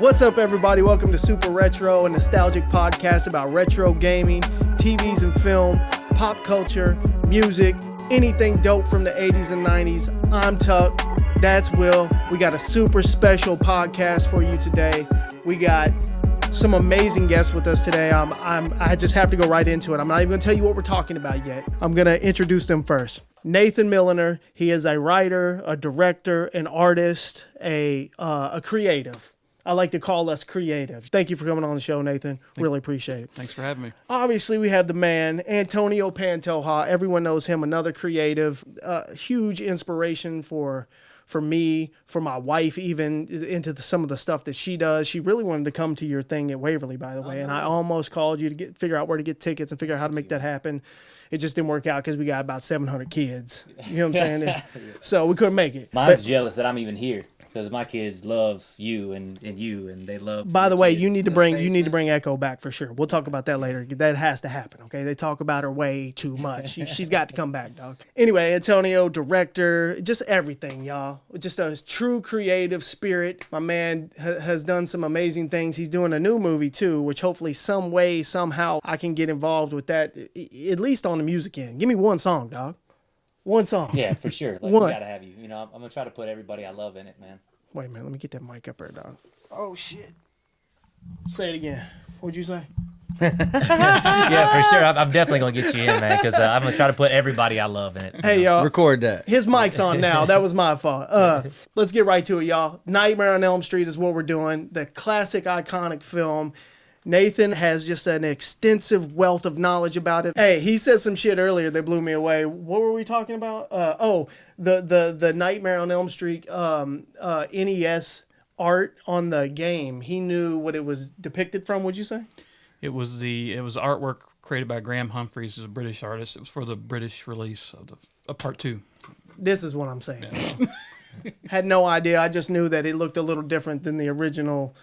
What's up, everybody? Welcome to Super Retro, a nostalgic podcast about retro gaming, TVs and film, pop culture, music, anything dope from the 80s and 90s. I'm Tuck. That's Will. We got a super special podcast for you today. We got some amazing guests with us today. I just have to go right into it. I'm not even going to tell you what we're talking about yet. I'm going to introduce them first. Nathan Milliner. He is a writer, a director, an artist, a creative. I like to call us creative. Thank you for coming on the show, Nathan. Really appreciate it. Thanks for having me. Obviously, we have the man, Antonio Pantoja. Everyone knows him, another creative, huge inspiration for me, for my wife, even into some of the stuff that she does. She really wanted to come to your thing at Waverly, by the way, and I almost called you to figure out where to get tickets and figure out how to make that happen. It just didn't work out because we got about 700 kids. You know what I'm saying? So we couldn't make it. Mine's jealous that I'm even here because my kids love you and they love. By the way, you need to bring Echo back for sure. We'll talk about that later. That has to happen. Okay, they talk about her way too much. She's got to come back, dog. Anyway, Antonio, director, just everything, y'all. Just a true creative spirit. My man has done some amazing things. He's doing a new movie too, which hopefully some way, somehow I can get involved with that, at least on the music end. Give me one song, dog. One song. Yeah, for sure. Like, one. We gotta have you. You know, I'm gonna try to put everybody I love in it, man. Wait a minute, let me get that mic up there, dog. Oh shit. Say it again. What'd you say? Yeah, for sure. I'm definitely gonna get you in, man, because I'm gonna try to put everybody I love in it. Hey, y'all. Record that. His mic's on now. That was my fault. Let's get right to it, y'all. Nightmare on Elm Street is what we're doing. The classic, iconic film. Nathan has just an extensive wealth of knowledge about it. Hey, he said some shit earlier that blew me away. What were we talking about? The Nightmare on Elm Street NES art on the game. He knew what it was depicted from, would you say? It was artwork created by Graham Humphreys, who's a British artist. It was for the British release of part 2. This is what I'm saying. Yeah. Had no idea. I just knew that it looked a little different than the original.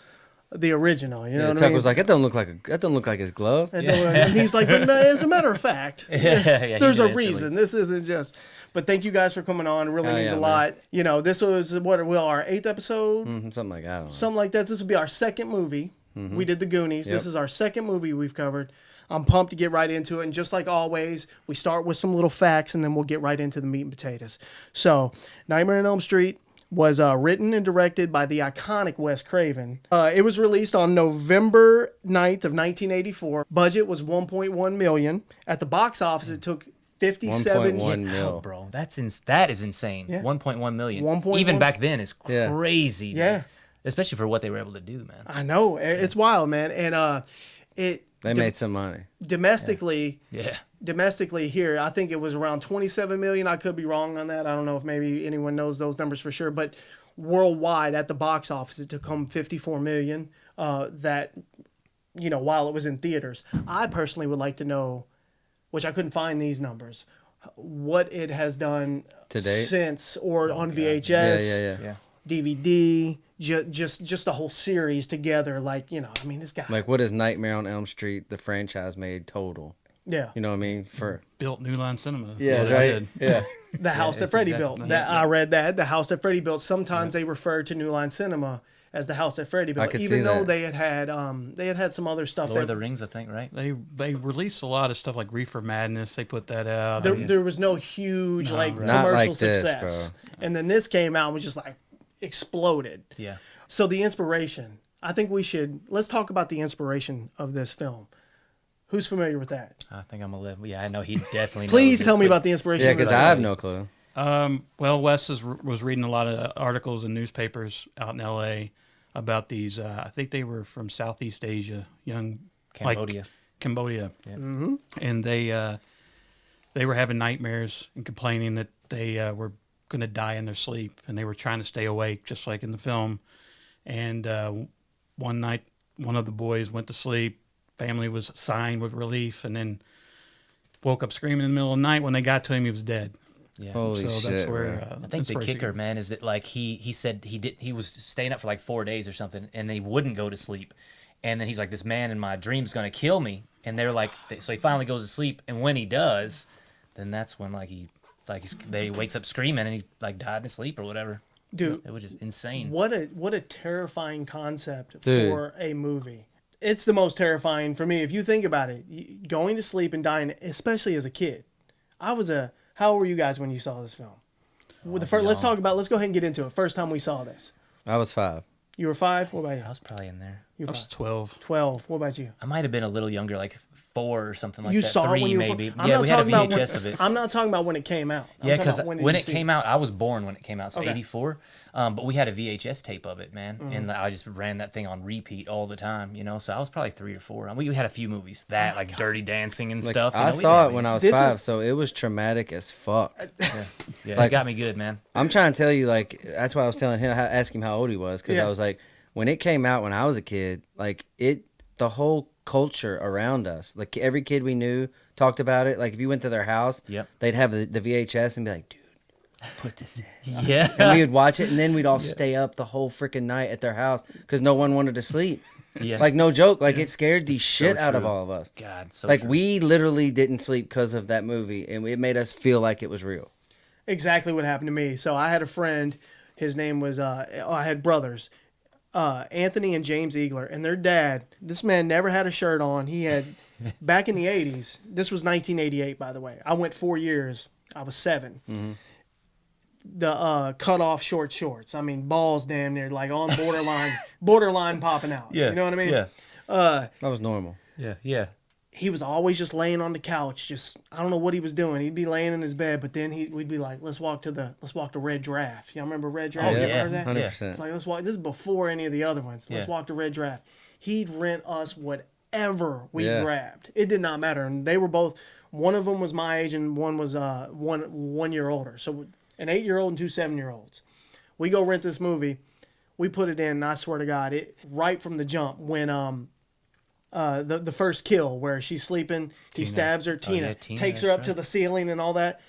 You know what I mean? Tuck was like, that don't look like his glove. And he's like, but as a matter of fact, there's a reason. Silly. This isn't just. But thank you guys for coming on. It really means a lot. Man. You know, this was our 8th episode, something like that. I don't know. Something like that. This will be our second movie. Mm-hmm. We did the Goonies. Yep. This is our second movie we've covered. I'm pumped to get right into it. And just like always, we start with some little facts, and then we'll get right into the meat and potatoes. So, Nightmare on Elm Street was written and directed by the iconic Wes Craven. It was released on November 9th of 1984. Budget was $1.1 million. At the box office, it took 57 $1.1 million. Bro, that is insane. Yeah. 1.1 million. 1.1 even back then is crazy. Yeah. Dude. Especially for what they were able to do, man. I know. It's wild, man. And they made some money. Domestically, yeah. Domestically here, I think it was around 27 million. I could be wrong on that. I don't know if maybe anyone knows those numbers for sure. But worldwide at the box office, it took home 54 million. That, you know, while it was in theaters. I personally would like to know, which I couldn't find these numbers, what it has done to date since, or on VHS, yeah. DVD, just the whole series together. Like, you know, I mean, it's got like, what is Nightmare on Elm Street, the franchise, made total? Yeah. You know what I mean? For built New Line Cinema. Yeah, right. Yeah. The house that Freddie built. I read that. The house that Freddie built. Sometimes they referred to New Line Cinema as the house that Freddie built, even though they had some other stuff. Lord of the Rings, I think, right? They released a lot of stuff like Reefer Madness. They put that out. There was no huge commercial like success, and then this came out and was just like exploded. Yeah. So the inspiration. I think let's talk about the inspiration of this film. Who's familiar with that? I think I'm gonna live. Yeah, I know he definitely. Please tell me about the inspiration. Yeah, because I have no clue. Well, Wes was reading a lot of articles in newspapers out in L.A. about these. I think they were from Southeast Asia, Cambodia. Yeah. Mm-hmm. And they were having nightmares and complaining that they were going to die in their sleep, and they were trying to stay awake, just like in the film. And one night, one of the boys went to sleep. Family was sighing with relief, and then woke up screaming in the middle of the night. When they got to him, he was dead. Yeah. Holy shit! That's where I think the kicker, man, is that like he said he was staying up for like 4 days or something, and they wouldn't go to sleep. And then he's like, this man in my dream's gonna kill me. And they're like, so he finally goes to sleep, and when he does, then that's when he wakes up screaming, and he like died in his sleep or whatever. Dude, It was just insane. what a terrifying concept Dude. for a movie. It's the most terrifying for me. If you think about it, going to sleep and dying, especially as a kid. How old were you guys when you saw this film? Let's go ahead and get into it. First time we saw this. I was 5. You were 5? What about you? I was probably in there. You I were was 5. 12. 12. What about you? I might have been a little younger, like 4 or something like You that. saw it 3 when you were maybe. 4? I'm Yeah, not we had a talking about VHS of it. I'm not talking about when it came out. I'm Yeah, talking because about when did it you came out, I was born when it came out, so Okay. 84. But we had a VHS tape of it, man, and I just ran that thing on repeat all the time, you know. So I was probably 3 or 4. And we had a few movies like Dirty Dancing and Like, stuff. I saw it when I was This 5, is- so it was traumatic as fuck. Yeah, like- it got me good, man. I'm trying to tell you, like, that's why I was telling him, ask him how old he was, because Yeah. I was like, when it came out when I was a kid, like, the whole culture around us, like, every kid we knew talked about it. Like, if you went to their house, Yep. they'd have the VHS and be like, dude, put this in. Yeah, And we would watch it, and then we'd all stay up the whole freaking night at their house because no one wanted to sleep. yeah. Like, no joke. Like, it scared the shit out of true. all of us. God, so Like, true. we literally didn't sleep because of that movie, and it made us feel like it was real. Exactly what happened to me. So I had a friend. His name was. I had brothers, Anthony and James Eagler, and their dad. This man never had a shirt on. He had back in the 80s. This was 1988, by the way. I went 4 years. I was 7. Mm-hmm. The cut off short shorts. I mean, balls damn near like on borderline popping out. Yeah, You know what I mean? Yeah, That was normal. yeah. He was always just laying on the couch. Just I don't know what he was doing. He'd be laying in his bed, but then we'd be like, let's walk to Red Giraffe. Y'all remember Red Giraffe? You ever yeah. heard that? 100%. Like, let's walk. This is before any of the other ones. Let's Yeah. walk to Red Giraffe. He'd rent us whatever we Yeah. grabbed. It did not matter. And they were both. One of them was my age, and one was 1 year older. So an 8-year-old and 2 7-year-olds. We go rent this movie. We put it in, and I swear to God, it right from the jump when the first kill where she's sleeping, he stabs her. Tina, Tina, takes her that's up to the ceiling and all that.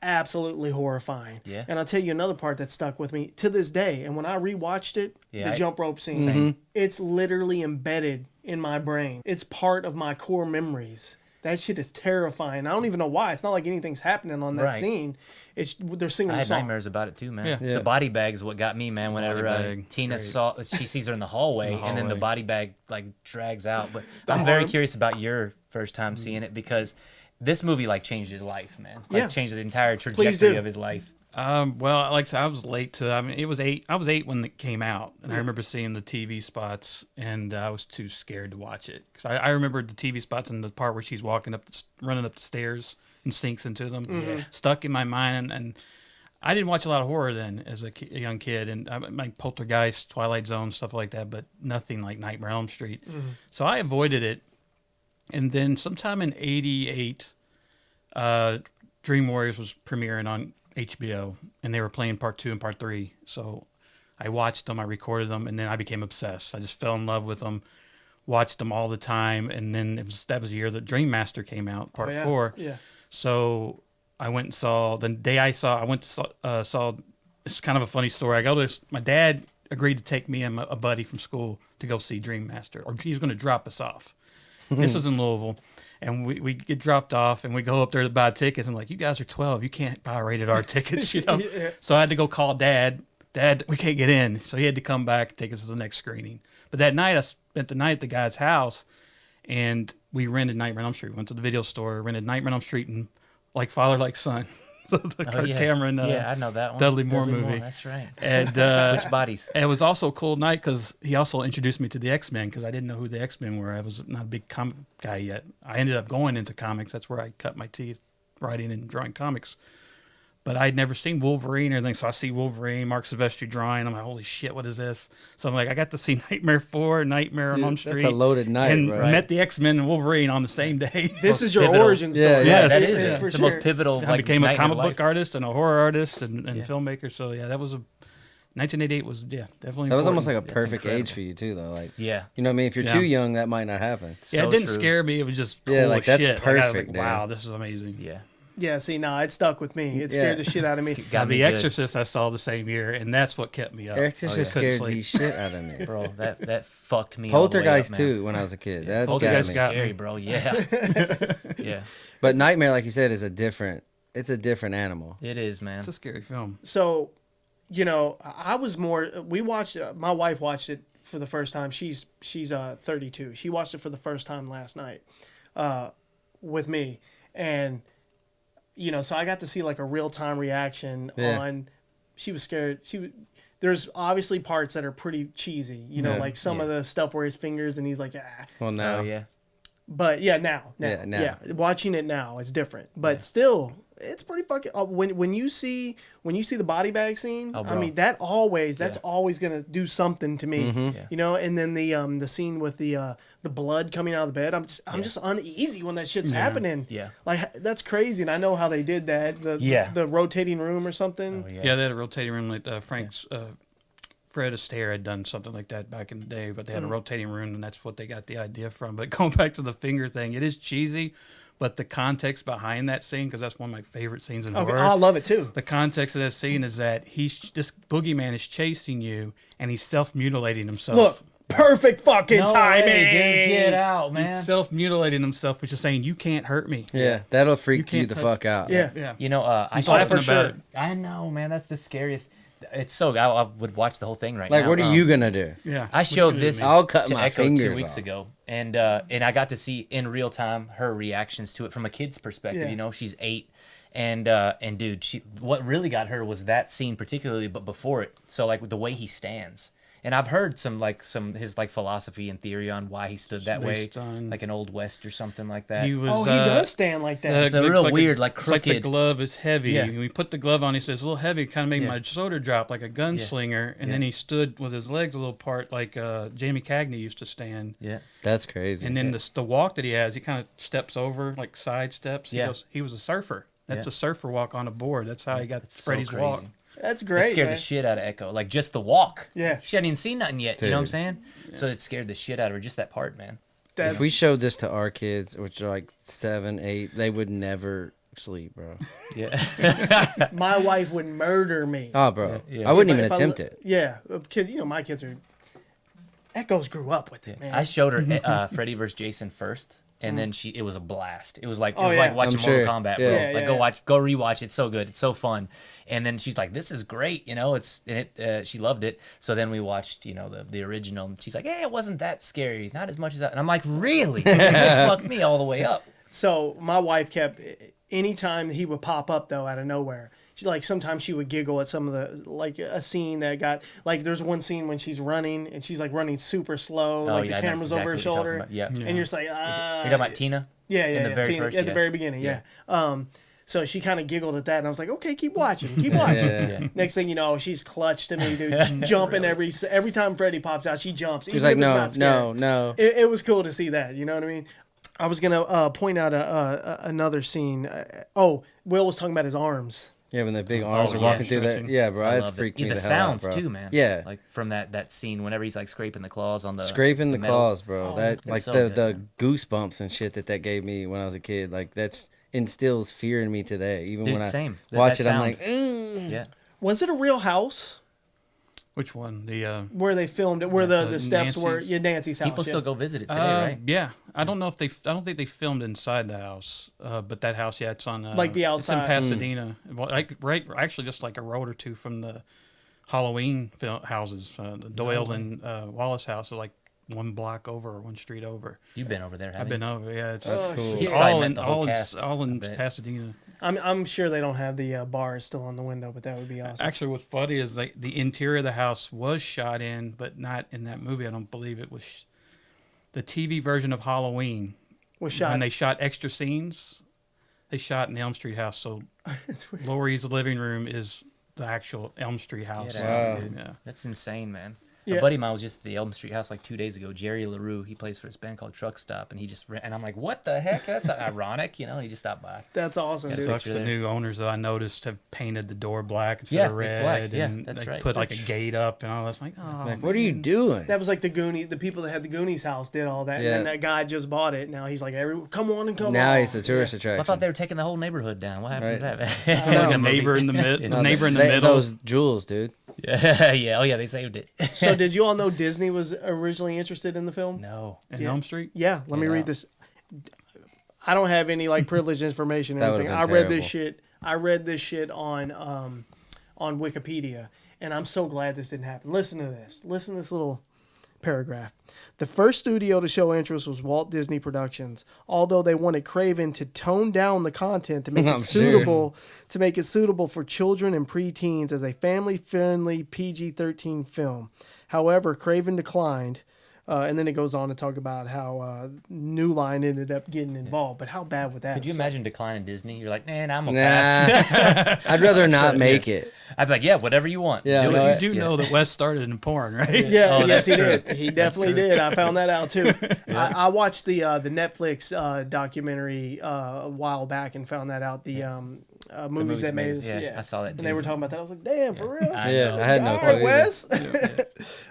Absolutely horrifying. Yeah. And I'll tell you another part that stuck with me to this day. And when I rewatched it, Yeah, the jump rope scene, Same. it's literally embedded in my brain. It's part of my core memories. That shit is terrifying. I don't even know why. It's not like anything's happening on that Right. scene. They're singing I a had song. nightmares about it too, man. Yeah. Yeah. The body bag is what got me, man. Whenever bag, Tina great. she sees her in the hallway, and then the hallway. body bag like drags out. But I'm very arm. curious about your first time seeing it because this movie like changed his life, man. Like Yeah. changed the entire Please trajectory do. of his life. Well, like I said, I was late to. I mean, it was 8. I was 8 when it came out, and I remember seeing the TV spots, and I was too scared to watch it because I remembered the TV spots and the part where she's walking running up the stairs and sinks into them, stuck in my mind. And I didn't watch a lot of horror then as a young kid, and like Poltergeist, Twilight Zone, stuff like that, but nothing like Nightmare on Elm Street. So I avoided it, and then sometime in '88, Dream Warriors was premiering on HBO, and they were playing part 2 and part 3. So I watched them, I recorded them, and then I became obsessed. I just fell in love with them, watched them all the time, and then that was the year that Dream Master came out, part 4. Yeah. So I went and saw the day I went to saw. It's kind of a funny story. My dad agreed to take me and a buddy from school to go see Dream Master, or he was going to drop us off. This is in Louisville. And we get dropped off, and we go up there to buy tickets. And I'm like, you guys are 12. You can't buy rated R tickets, you know? Yeah. So I had to go call Dad. Dad, we can't get in. So he had to come back and take us to the next screening. But that night, I spent the night at the guy's house, and we rented Nightmare on Elm Street. Went to the video store, rented Nightmare on Elm Street, and Like Father, Like Son. the Kirk Cameron I know that one. Dudley Moore movie. That's right. And Switch bodies. it was also a cool night because he also introduced me to the X-Men because I didn't know who the X-Men were. I was not a big comic guy yet. I ended up going into comics. That's where I cut my teeth, writing and drawing comics. But I'd never seen Wolverine or anything, so I see Wolverine, Mark Silvestri drawing. I'm like, holy shit, what is this? So I'm like, I got to see Nightmare 4, Nightmare on Elm Street. That's a loaded night, and bro. met the X-Men and Wolverine on the same day. This is your pivotal. origin story. Yeah, Yeah, Yes, that is yeah, it. for It's the sure. most pivotal. I became a night in his comic book life. artist and a horror artist and Yeah. filmmaker. So yeah, that was 1988 was definitely. That was almost important. like a perfect incredible. age for you too, though. Like, Yeah. you know what I mean? If you're Yeah. too young, that might not happen. Yeah, So it didn't true. scare me. It was just cool Yeah, like, as that's shit. Like, I was perfect, like, dude. wow, this is amazing. Yeah. Yeah, see, nah, it stuck with me. It scared Yeah. the shit out of me. Got me The good. Exorcist I saw the same year, and that's what kept me up. Exorcist Couldn't scared sleep. the shit out of me. Bro, that fucked me. all the way Poltergeist up, man. too, when I was a kid. That Poltergeist got me. got Scary, me. bro. Yeah. Yeah. But Nightmare, like you said, is a different animal. It is, man. It's a scary film. So, you know, I was more. We watched. My wife watched it for the first time. She's 32. She watched it for the first time last night, with me, and you know, so I got to see like a real time reaction on. She was scared. There's obviously parts that are pretty cheesy, you know, like some of the stuff where his fingers and he's like, ah. Well, no. Oh, yeah. But now. Watching it now, it's different. But still, it's pretty fucking. When you see the body bag scene, I mean that's always gonna do something to me, you know. And then the scene with the blood coming out of the bed, I'm just uneasy when that shit's happening. Yeah, like that's crazy. And I know how they did that. The rotating room or something. Oh, yeah, they had a rotating room like Frank's. Fred Astaire had done something like that back in the day, but they had a rotating room, and that's what they got the idea from. But going back to the finger thing, it is cheesy, but the context behind that scene, because that's one of my favorite scenes in horror. I love it too. The context of that scene is that this boogeyman is chasing you, and he's self-mutilating himself. Look, perfect fucking timing. Way, dude, get out, man. He's self-mutilating himself, which is saying, you can't hurt me. Yeah, that'll freak you the fuck out. Yeah. You know, I laughing for about sure. it. I know, man. That's the scariest. It's so. I would watch the whole thing right now. Like, what are you gonna do? Yeah. I showed this I'll cut to my Echo fingers 2 weeks off. ago, and I got to see in real time her reactions to it from a kid's perspective. Yeah. You know, she's 8, and dude, what really got her was that scene particularly, but before it. So like the way he stands. And I've heard some his philosophy and theory on why he stood that way, Based on- like an Old West or something like that. He was, He does stand like that. It's a real weird, like, it's like the crooked- glove is heavy. Yeah. When we put the glove on, he says, a little heavy, kind of made my shoulder drop like a gunslinger. And then he stood with his legs a little apart like Jamie Cagney used to stand. Yeah. That's crazy. And then the walk that he has, he kind of steps over, like side steps. Yeah. He was a surfer. That's a surfer walk on a board. That's how he got It's so Freddy's crazy. walk. That's great. It scared man. the shit out of Echo. Like, just the walk. Yeah. She hadn't even seen nothing yet. You know what I'm Dude. saying? So it scared the shit out of her, just that part, man. That's, If we showed this to our kids, which are like 7, 8, they would never sleep, bro. Yeah. my wife would murder me. Oh, bro. Yeah. I wouldn't If even I attempt look- it. Yeah, because you know my kids are. Echoes grew up with it, man. I showed her Freddy vs. Jason first, and then it was a blast. It was like Oh, yeah. like watching I'm sure. Mortal Kombat, bro. Yeah. Like go rewatch. It's so good. It's so fun. And then she's like, "This is great," you know. She loved it. So then we watched, you know, the original. And she's like, "Hey, it wasn't that scary. Not as much as that." And I'm like, "Really? It fucked me all the way up." So my wife kept, anytime he would pop up though out of nowhere, she like sometimes she would giggle at some of the like a scene that got like there's one scene when she's running and she's like running super slow, like yeah, the I know camera's exactly over her what you're talking shoulder, about. Yeah. and you're just like You talking about Tina? yeah, in the very Tina, first, at the yeah. very beginning, Yeah. So she kind of giggled at that, and I was like, okay, keep watching, keep watching. Yeah. Next thing you know, she's clutched to me, dude, jumping every time Freddy pops out, she jumps. She's even like, if it's no, not scary. no. It was cool to see that. You know what I mean? I was gonna point out another scene. Will was talking about his arms. Yeah, when the big arms are yeah. walking through that. Stretching. Yeah, bro, I it's loved freaked it. me The the hell sounds out, bro. too, man. Yeah. Like from that scene whenever he's like scraping the claws on the Scraping the metal. claws, bro. That like so the good, the man. goosebumps and shit that gave me when I was a kid. Like that's instills fear in me today. Even Dude, when I same. watch That it, I'm sound. like, ugh. Yeah. Was it a real house Which one? The where they filmed it? Where the the steps were? Nancy's? Yeah, Nancy's house. People yeah. still go visit it today, right? Yeah, I don't know if I don't think they filmed inside the house, but that house, yeah, it's on Like the It's in outside. Pasadena, well, like actually just like a road or two from the Halloween houses. The Doyle and Wallace house is like one block over or one street over. You've been over there, I've haven't been you? over. Yeah, it's That's Oh, cool. shit. He's probably all met in the whole cast, all I in bet. Pasadena. I'm sure they don't have the bars still on the window, but that would be awesome. Actually, what's funny is the interior of the house was shot in, but not in that movie. I don't believe it was. The TV version of Halloween, Was shot. when they shot extra scenes, they shot in the Elm Street house. So It's weird. Lori's living room is the actual Elm Street house. Get out. Yeah. That's insane, man. Yeah. A buddy of mine was just at the Elm Street house like 2 days ago. Jerry LaRue, he plays for this band called Truck Stop, and he just and I'm like, what the heck? That's ironic, you know. He just stopped by. That's awesome, Yeah, dude. Sucks. picture The there. new owners that I noticed have painted the door black instead Yeah, of it's red, black. Yeah, and that's they right. put like a gate up and all. That's like, oh, Like, what are you doing? That was like the Goonies. The people that had the Goonies house did all that, Yeah. and then that guy just bought it. Now he's like, come on and come Now on. he's a tourist attraction. I thought they were taking the whole neighborhood down. What happened to that? So like a neighbor in the mid, No, neighbor in the middle. Those jewels, dude. Yeah, yeah. Oh yeah, they saved it. So did you all know Disney was originally interested in the film? No. in Yeah. Elm Street. Yeah, let me Yeah. read this. I don't have any like privileged information or That anything. would've I been read this terrible. shit. I read this shit on Wikipedia, and I'm so glad this didn't happen. Listen to this. Listen to this little paragraph. The first studio to show interest was Walt Disney Productions, although they wanted Craven to tone down the content to make it suitable for children and preteens as a family-friendly PG-13 film. However, Craven declined. And then it goes on to talk about how New Line ended up getting involved. But how bad would that? Could you imagine declining Disney? You're like, man, I'm a pass. I'd rather not make it. I'd be like, yeah, whatever you want. Yeah, Do no, it. You do know that Wes started in porn, right? Yeah, Oh, yes, that's he true. did. He definitely did. I found that out too. I watched the Netflix documentary a while back and found that out. The movies that made us. Yeah, I saw that too. And they were talking about that. I was like, damn, for real? I Yeah, know. I had no All clue. right, either. Wes.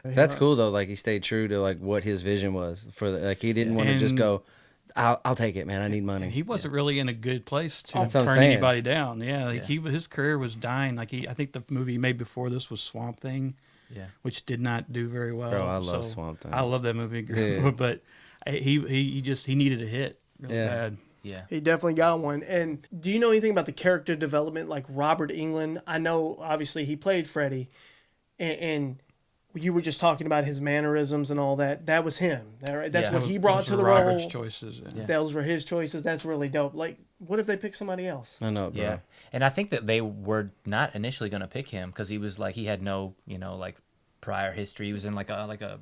That's cool though. Like he stayed true to like what his vision was for. Like he didn't want to just And- go. I'll take it, man. I need money. And he wasn't really in a good place to That's what I'm turn saying. anybody down. Yeah, like his career was dying. Like I think the movie he made before this was Swamp Thing, Yeah. which did not do very well. Bro, I love Swamp Thing. I love that movie, Dude. but he needed a hit really bad. Yeah. He definitely got one. And do you know anything about the character development, like Robert Englund? I know, obviously, he played Freddy, and you were just talking about his mannerisms and all that. That was him. That's Yeah. what he brought Those to were the Robert's role. choices. Yeah. Those were his choices. That's really dope. Like, what if they pick somebody else? I know, bro. Yeah. And I think that they were not initially going to pick him because he was like, he had no, like prior history. He was in like a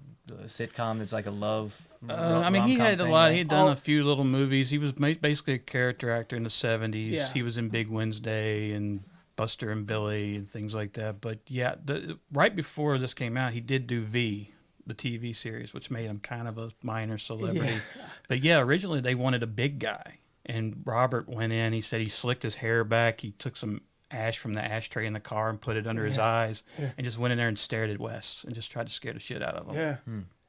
sitcom. It's like a love. I mean, he rom-com had a thing, lot. right? He had done a few little movies. He was basically a character actor in the 70s. Yeah. He was in Big Wednesday and Buster and Billy and things like that. But yeah, right before this came out, he did do V, the TV series, which made him kind of a minor celebrity. Yeah. But yeah, originally they wanted a big guy. And Robert went in. He said he slicked his hair back. He took some ash from the ashtray in the car and put it under his eyes and just went in there and stared at Wes and just tried to scare the shit out of him. Yeah.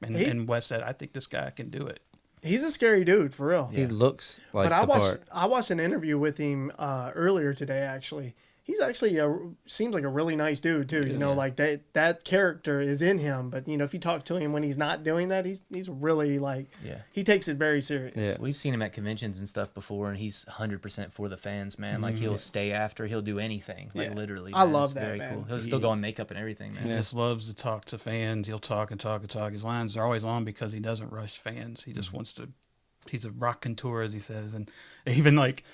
And Wes said, I think this guy can do it. He's a scary dude, for real. He looks like But the part. I watched an interview with him earlier today, actually. He's actually seems like a really nice dude too. You know, like that character is in him. But if you talk to him when he's not doing that, he's really like he takes it very serious. Yeah. We've seen him at conventions and stuff before, and he's 100% for the fans, man. Like he'll stay after, he'll do anything, like literally. I man. love It's that, very man. cool. He'll still go in makeup and everything, man. He just loves to talk to fans. He'll talk and talk and talk. His lines are always on because he doesn't rush fans. He just wants to. He's a raconteur, as he says, and even like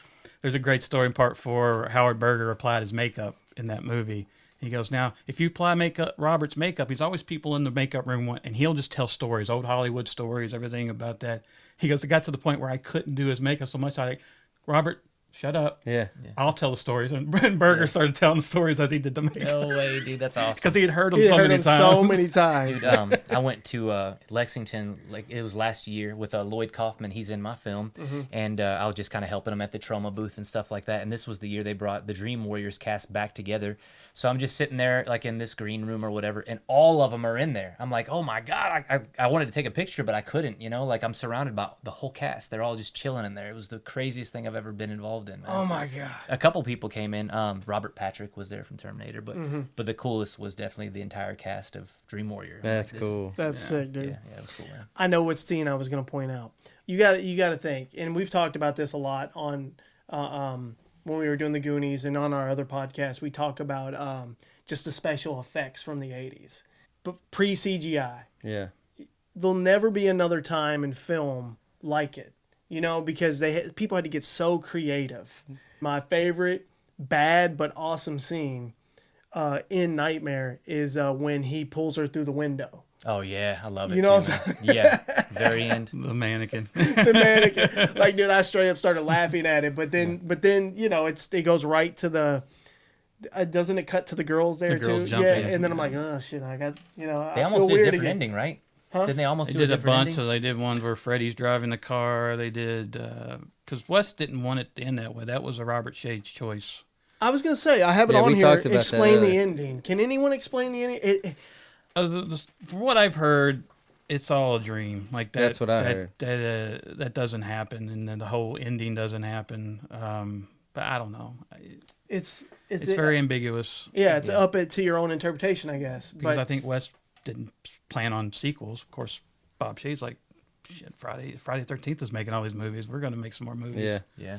there's a great story in part 4 where Howard Berger applied his makeup in that movie. He goes, now if you apply Robert's makeup, he's always people in the makeup room, and he'll just tell stories, old Hollywood stories, everything about that. He goes, it got to the point where I couldn't do his makeup so much. I like, Robert, shut up. Yeah. I'll tell the stories. And Berger started telling the stories as he did the makeup. No way, dude. That's awesome. Because he had heard them He so heard many him times. so many times. Dude, I went to Lexington, like it was last year, with Lloyd Kaufman. He's in my film, and I was just kind of helping him at the trauma booth and stuff like that. And this was the year they brought the Dream Warriors cast back together. So I'm just sitting there, like in this green room or whatever, and all of them are in there. I'm like, oh my god, I wanted to take a picture, but I couldn't. Like I'm surrounded by the whole cast. They're all just chilling in there. It was the craziest thing I've ever been involved in, man. Oh my god. A couple people came in. Robert Patrick was there from Terminator, but the coolest was definitely the entire cast of Dream Warrior. That's Like, cool. That's sick, dude. Yeah, it was cool, man. I know what scene I was going to point out. You got to think, and we've talked about this a lot on when we were doing the Goonies and on our other podcast. We talk about just the special effects from the 80s, but pre CGI. Yeah. There'll never be another time in film like it, because people had to get so creative. My favorite bad but awesome scene in Nightmare is when he pulls her through the window. Oh yeah, I love it. You know too, what I'm man. Yeah, very end. The mannequin. The mannequin. Like, dude, I straight up started laughing at it. But then, it goes right to the. Doesn't it cut to the girls there The girls too? jumping. Yeah, and then I'm like, oh shit, I got They I almost feel did a weird different again. ending, right? Huh? Didn't they almost They do did a a different bunch. ending? So they did one where Freddy's driving the car. They did because Wes didn't want it to end that way. That was a Robert Shade's choice. I was gonna say I have it Yeah, on we here. talked about that Explain the earlier. ending. Can anyone explain the ending? From what I've heard, it's all a dream. Like that. That's what I heard. That doesn't happen, and then the whole ending doesn't happen. But I don't know. It's Very ambiguous. Yeah, it's up to your own interpretation, I guess. Because But I think Wes didn't plan on sequels. Of course, Bob Shade's like, shit, Friday 13th is making all these movies. We're going to make some more movies. Yeah. Yeah,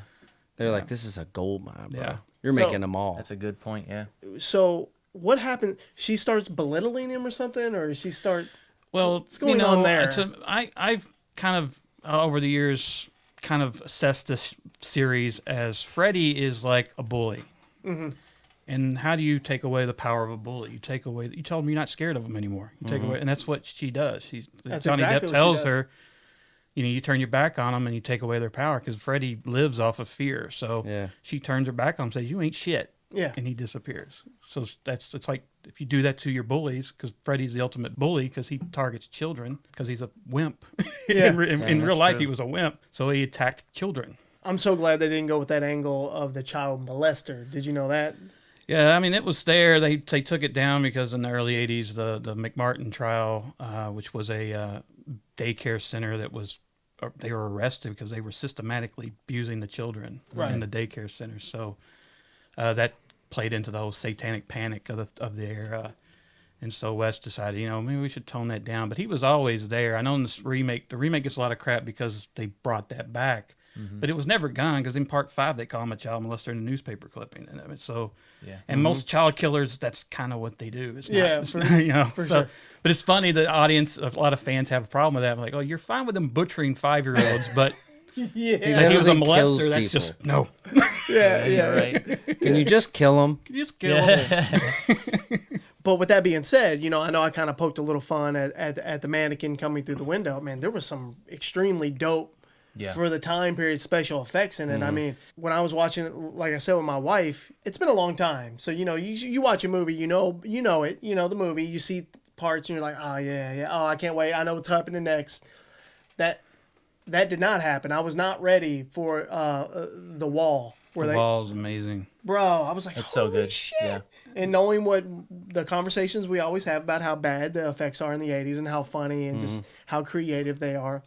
They're like, this is a gold mine, bro. Yeah. You're So- making them all. that's a good point. Yeah, so what happened? She starts belittling him or something, or she start. Well, What's going on there? I've kind of over the years kind of assessed this series as Freddy is like a bully. Mm-hmm. And how do you take away the power of a bully? You tell him you're not scared of him anymore. You take away, and that's what she does. Johnny Depp tells her, you turn your back on them and you take away their power because Freddy lives off of fear. So she turns her back on him and says, "You ain't shit." Yeah. And he disappears. So it's like if you do that to your bullies, because Freddy's the ultimate bully because he targets children because he's a wimp. Yeah. in real life, he was a wimp, so he attacked children. I'm so glad they didn't go with that angle of the child molester. Did you know that? Yeah, I mean, it was there. They took it down because in the early 80s, the McMartin trial, which was a daycare center that was, they were arrested because they were systematically abusing the children in the daycare center. So that played into the whole satanic panic of the era. And so Wes decided, maybe we should tone that down. But he was always there. I know in this remake, the remake gets a lot of crap because they brought that back. Mm-hmm. But it was never gone because in part 5 they call him a child molester in a newspaper clipping. And so, and most child killers, that's kind of what they do. It's not, for sure. But it's funny, the audience, a lot of fans have a problem with that. I'm like, oh, you're fine with them butchering 5-year-olds, but like he was a molester. That's people. just no. Yeah. Right. Can you just kill them? You just kill them. But with that being said, I know I kind of poked a little fun at the mannequin coming through the window. Man, there was some extremely dope. For the time period, special effects in it. I mean, when I was watching it, like I said, with my wife, it's been a long time. So, you watch a movie, you know the movie, you see parts and you're like, oh, yeah. Oh, I can't wait. I know what's happening next. That did not happen. I was not ready for the wall. The wall's amazing. Bro, I was like, it's so good. Shit. Yeah. And knowing what the conversations we always have about how bad the effects are in the 80s and how funny and just how creative they are.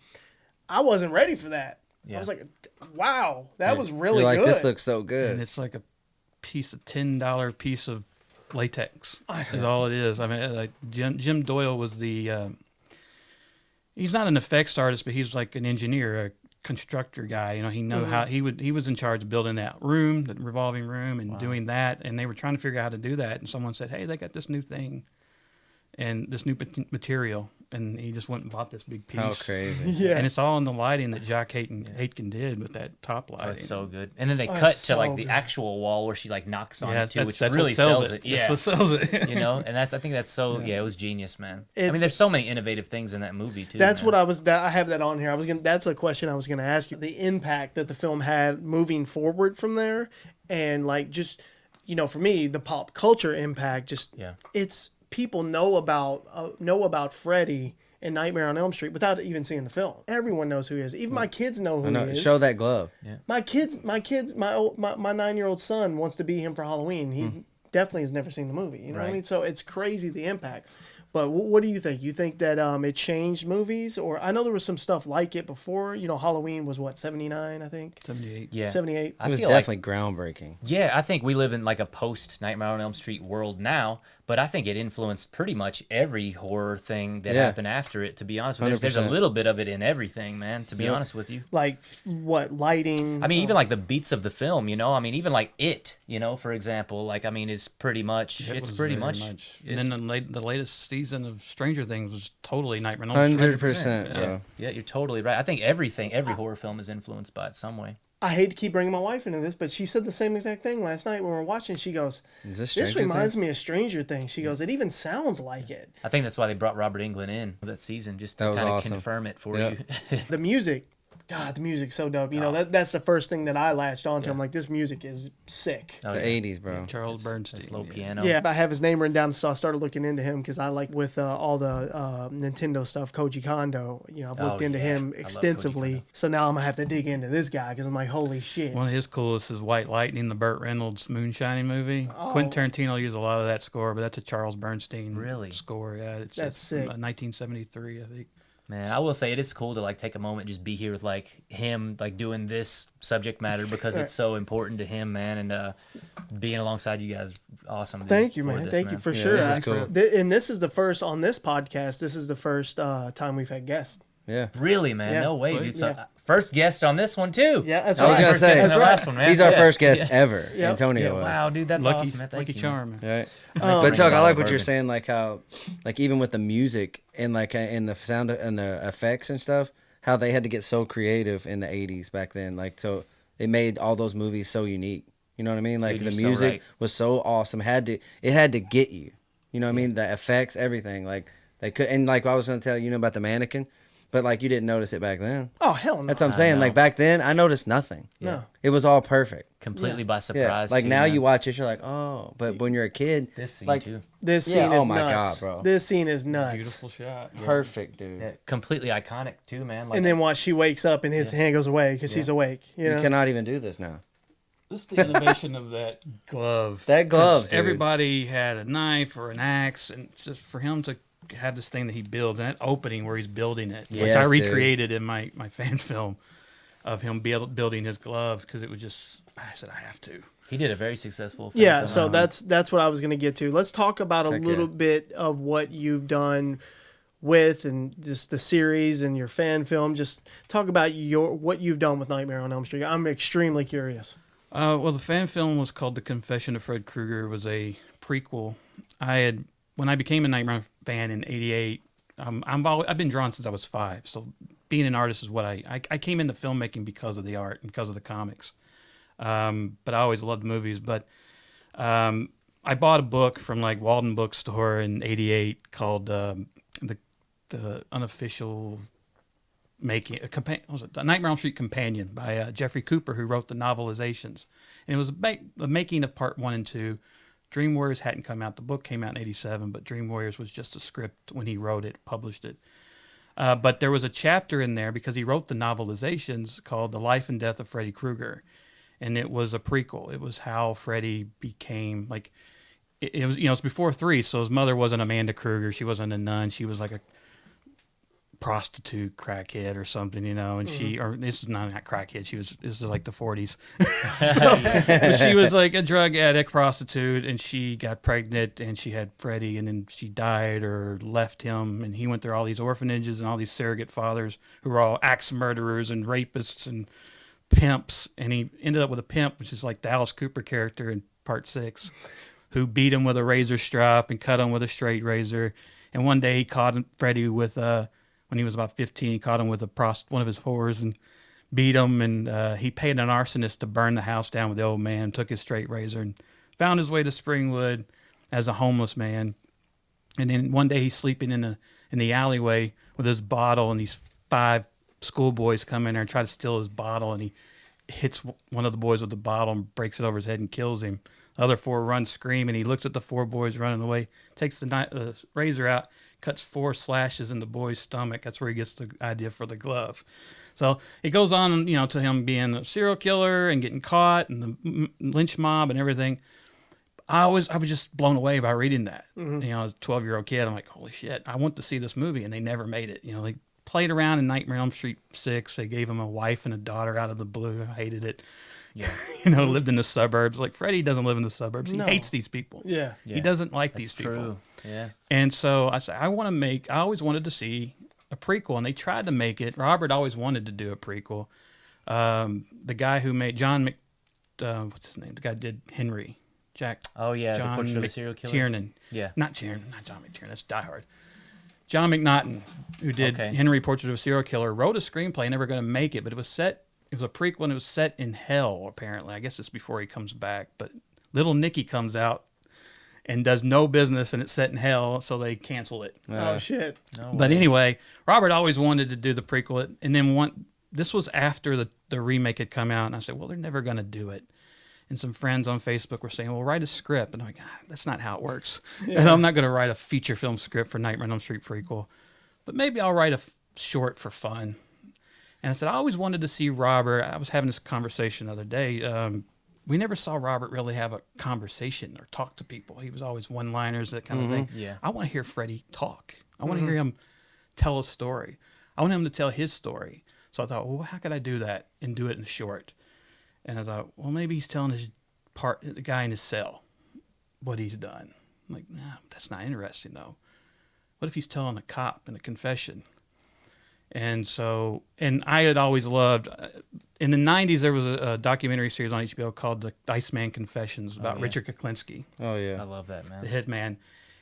I wasn't ready for that. Yeah. I was like, wow, that was really good. This looks so good. And it's like a $10 piece of latex is all it is. I mean, like Jim Doyle was the, he's not an effects artist, but he's like an engineer, a constructor guy. He know how he was in charge of building that room, the revolving room, and doing that. And they were trying to figure out how to do that. And someone said, hey, they got this new thing and this new material. And he just went and bought this big piece. How crazy. Yeah. And it's all in the lighting that Jacques Aitken did with that top lighting. That's so good. And then they cut to like the actual wall where she like knocks on it too, which really sells it. Yeah. That's what sells it. And I think that's so, it was genius, man. I mean, there's so many innovative things in that movie too. That's what I have that on here. That's a question I was going to ask you. The impact that the film had moving forward from there. And like, just, for me, the pop culture impact, it's, people know about Freddy and Nightmare on Elm Street without even seeing the film. Everyone knows who he is. Even my kids know who he is. Show that glove. Yeah. My 9-year-old son wants to be him for Halloween. He definitely has never seen the movie. You know what I mean? So it's crazy the impact. But what do you think? You think that it changed movies? Or I know there was some stuff like it before. Halloween was what, 79, I think? 78. Yeah. 78. It was definitely groundbreaking. Yeah, I think we live in like a post Nightmare on Elm Street world now, but I think it influenced pretty much every horror thing that happened after it, to be honest with you. There's a little bit of it in everything, man, to be honest with you. Like what, lighting? I mean, even like the beats of the film, I mean, even like It, for example, like, I mean, it's pretty much, it's pretty much. And then the latest season of Stranger Things was totally Nightmare on Elm Street. 100%, bro. Yeah, you're totally right. I think every horror film is influenced by it some way. I hate to keep bringing my wife into this, but she said the same exact thing last night when we were watching. She goes, this reminds me of Stranger Things. She goes, it even sounds like it. I think that's why they brought Robert Englund in that season, just to kind of confirm it for you. The music, God, the music's so dope. That's the first thing that I latched onto. I'm like, this music is sick. The 80s, bro. Charles Bernstein. Slow piano. Yeah, I have his name written down, so I started looking into him because I like with all the Nintendo stuff, Koji Kondo. I've looked into him extensively. So now I'm going to have to dig into this guy because I'm like, holy shit. One of his coolest is White Lightning, the Burt Reynolds moonshining movie. Quentin Tarantino used a lot of that score, but that's a Charles Bernstein score. Yeah, that's sick. 1973, I think. Man, I will say it is cool to like take a moment and just be here with like him, like doing this subject matter because it's so important to him, man, and being alongside you guys, awesome. Thank you, man. Thank you for sure. This is cool. And this is the first on this podcast. This is the first time we've had guests. Yeah. Really, man? Yeah. No way, dude. So first guest on this one too. Yeah, that's I was right. gonna First say, guest on That's the right. last one, man. He's our Yeah. first guest Yeah. ever. Yep. Antonio Yeah, was. wow, dude, that's Lucky, awesome, man. Thank lucky you. charm. Right. Oh, But Chuck, I like what bourbon. you're saying, like how, like even with the music and like in the sound and the effects and stuff, how they had to get so creative in the '80s back then. Like so, it made all those movies so unique. You know what I mean? Like Dude, the you're so music right. was so awesome. It had to get you. You know what I mean? The effects, everything. Like they could, and like I was gonna tell you, about the mannequin, but like you didn't notice it back then. Oh hell no. That's what I'm I saying. know. Like back then, I noticed nothing. No. It was all perfect. Completely by Yeah. surprise. Like too, now man. you watch it, you're like, oh. But when you're a kid, this scene like too. This Yeah, scene oh is my nuts. God, bro. This scene is nuts. Beautiful shot. perfect, dude. Yeah, completely iconic too, man. Like, And then watch, she wakes up and his hand goes away because he's awake. You You know? cannot even do this now. Just the innovation of that glove. That glove, 'Cause dude. everybody had a knife or an axe, and just for him to have this thing that he builds, and that opening where he's building it, which Yes, I dude. recreated in my fan film of him building his glove, because it was just, I said, I have to. he did a very successful. fan Yeah, film. so that's what I was going to get to. Let's talk about a Heck little yeah. bit of what you've done with and just the series and your fan film. Just talk about what you've done with Nightmare on Elm Street. I'm extremely curious. Well, the fan film was called The Confession of Fred Kruger. It was a prequel. When I became a Nightmare fan in '88, I've been drawn since I was 5. So being an artist is what I came into filmmaking because of the art and because of the comics. But I always loved movies. But I bought a book from like Walden Bookstore in '88 called the Unofficial Making what was it? The Nightmare on Elm Street Companion by Jeffrey Cooper, who wrote the novelizations, and it was the making of part 1 and 2. Dream Warriors hadn't come out. The book came out in '87, but Dream Warriors was just a script when he wrote it, published it. But there was a chapter in there because he wrote the novelizations called The Life and Death of Freddy Krueger, and it was a prequel. It was how Freddy became like. It was, it's before 3, so his mother wasn't Amanda Krueger. She wasn't a nun. She was like a prostitute crackhead or something, and this is not crackhead. This is like the 40s. But she was like a drug addict, prostitute, and she got pregnant and she had Freddie, and then she died or left him, and he went through all these orphanages and all these surrogate fathers who were all axe murderers and rapists and pimps, and he ended up with a pimp, which is like the Alice Cooper character in part 6, who beat him with a razor strap and cut him with a straight razor. And one day he caught Freddie with when he was about 15, he caught him with one of his whores and beat him. And he paid an arsonist to burn the house down with the old man, took his straight razor, and found his way to Springwood as a homeless man. And then one day he's sleeping in the alleyway with his bottle, and these 5 schoolboys come in there and try to steal his bottle, and he hits one of the boys with the bottle and breaks it over his head and kills him. The other 4 run screaming. He looks at the 4 boys running away, takes the razor out, cuts 4 slashes in the boy's stomach. That's where he gets the idea for the glove. So it goes on, to him being a serial killer and getting caught and the lynch mob and everything. I was just blown away by reading that. Mm-hmm. As a 12-year-old kid, I'm like, holy shit, I want to see this movie, and they never made it. They played around in Nightmare on Elm Street 6. They gave him a wife and a daughter out of the blue. I hated it. Yeah. Lived in the suburbs. Like Freddie doesn't live in the suburbs. He No. hates these people. Yeah. He doesn't like That's these people. true. Yeah. And so I said, I always wanted to see a prequel, and they tried to make it. Robert always wanted to do a prequel. The guy who made what's his name? The guy who did Henry. Oh yeah, John the Portrait of a Serial Killer. Tiernan. Yeah. Not John McTiernan. That's Die Hard. John McNaughton, who did Henry, Portrait of a Serial Killer, wrote a screenplay, never going to make it, but it was a prequel, and it was set in hell, apparently. I guess it's before he comes back, but Little Nicky comes out and does no business, and it's set in hell, so they cancel it. Oh shit. No But way. anyway, Robert always wanted to do the prequel, and then this was after the remake had come out, and I said, well, they're never going to do it. And some friends on Facebook were saying, well, write a script. And I'm like, that's not how it works. And I'm not going to write a feature film script for Nightmare on Elm Street prequel. But maybe I'll write a short for fun. And I said, I always wanted to see Robert. I was having this conversation the other day. We never saw Robert really have a conversation or talk to people. He was always one-liners, that kind of thing. Yeah. I want to hear Freddie talk. I want to hear him tell a story. I want him to tell his story. So I thought, well, how could I do that and do it in short? And I thought, well, maybe he's telling the guy in his cell what he's done. I'm like, nah, that's not interesting, though. What if he's telling a cop in a confession? And so, and I had always loved, in the 90s, there was a documentary series on HBO called The Iceman Confessions about Richard Kuklinski, Oh yeah. I love that, man. the hitman.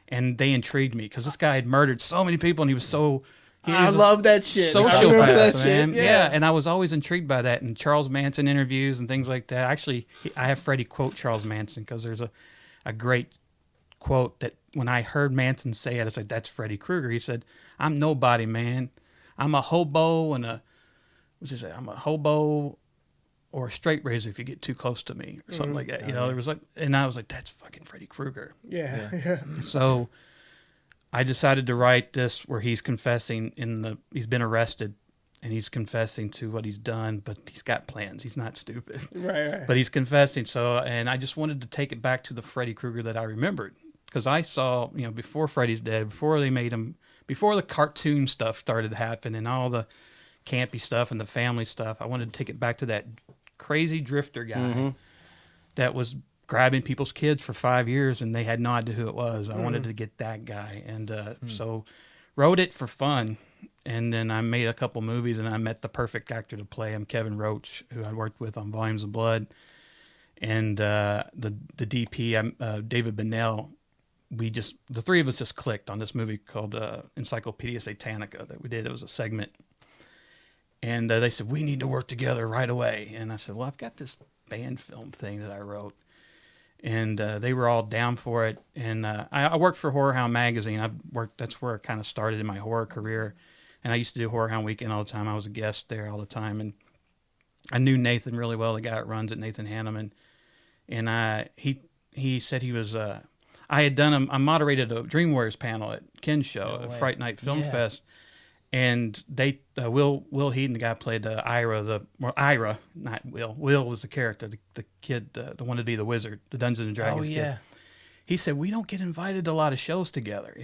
And they intrigued me because this guy had murdered so many people and he was so... I love that shit. I remember that Sociopath, man. shit. Yeah, and I was always intrigued by that. And Charles Manson interviews and things like that. Actually, I have Freddie quote Charles Manson because there's a great quote that when I heard Manson say it, I said, that's Freddy Krueger. He said, I'm nobody, man. I'm a hobo and I'm a hobo or a straight razor if you get too close to me or something like that. You know, there was like, and I was like, that's fucking Freddy Krueger. Yeah. So I decided to write this where he's confessing he's been arrested and he's confessing to what he's done, but he's got plans. He's not stupid. Right. But he's confessing. So, and I just wanted to take it back to the Freddy Krueger that I remembered. Because I saw, before Freddy's dead, before they made him, before the cartoon stuff started happening and all the campy stuff and the family stuff, I wanted to take it back to that crazy drifter guy that was grabbing people's kids for 5 years and they had no idea who it was. I wanted to get that guy. And so wrote it for fun. And then I made a couple movies and I met the perfect actor to play him, Kevin Roach, who I worked with on Volumes of Blood. And the DP, David Bennell, the three of us just clicked on this movie called Encyclopedia Satanica that we did. It was a segment. And they said, we need to work together right away. And I said, well, I've got this fan film thing that I wrote. And they were all down for it. And I worked for Horror Hound Magazine. That's where I kind of started in my horror career. And I used to do Horror Hound Weekend all the time. I was a guest there all the time. And I knew Nathan really well, the guy that runs it, Nathan Hanneman. And he said he was... I moderated a Dream Warriors panel at Ken's show at Fright Night Film Fest, and they Will Heaton, the guy who played Ira, not Will. Will was the character, the kid, the one to be the wizard, the Dungeons and Dragons kid. He said, we don't get invited to a lot of shows together,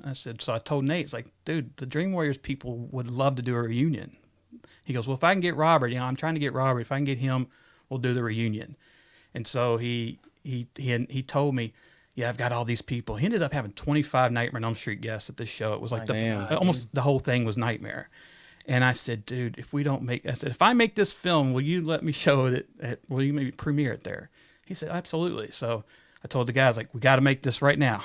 I said, so I told Nate, it's like, dude, the Dream Warriors people would love to do a reunion. He goes, well, if I can get Robert, I'm trying to get Robert. If I can get him, we'll do the reunion. And so he told me, yeah, I've got all these people. He ended up having 25 Nightmare on Elm Street guests at this show. It was like almost the whole thing was Nightmare. And I said, dude, if I make this film, will you let me show it will you maybe premiere it there? He said, absolutely. So I told the guys, like, we got to make this right now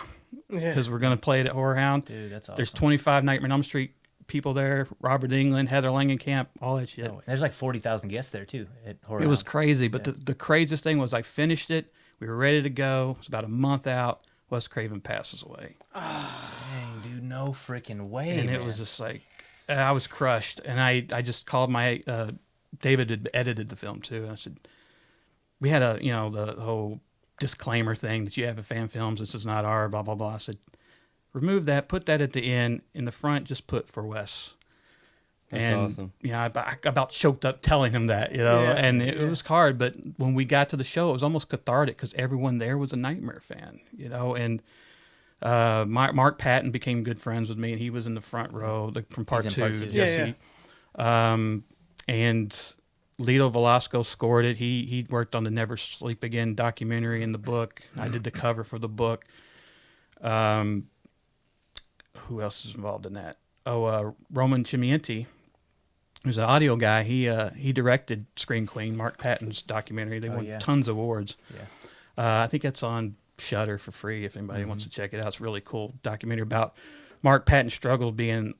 because we're going to play it at Horror Hound. Dude, that's awesome. There's 25 Nightmare on Elm Street people there, Robert England, Heather Langenkamp, all that shit. There's like 40,000 guests there too at Horror It was Hound. crazy, but the craziest thing was I finished it. We were ready to go. It was about a month out. Wes Craven passes away. Dang, dude, no freaking way, And man. it was just like, I was crushed. And I just called David had edited the film too. And I said, we had the whole disclaimer thing that you have in fan films. This is not our blah, blah, blah. I said, remove that, put that at the end. In the front, just put for Wes. That's awesome. I about choked up telling him that, and it was hard. But when we got to the show, it was almost cathartic because everyone there was a Nightmare fan, and Mark Patton became good friends with me, and he was in the front row from part two. Jesse. And Lito Velasco scored it. He worked on the Never Sleep Again documentary in the book. I did the cover for the book. Who else is involved in that? Roman Chimienti, who's an audio guy. He directed Scream Queen, Mark Patton's documentary. They won tons of awards. I think that's on Shudder for free if anybody wants to check it out. It's a really cool documentary about Mark Patton's struggle being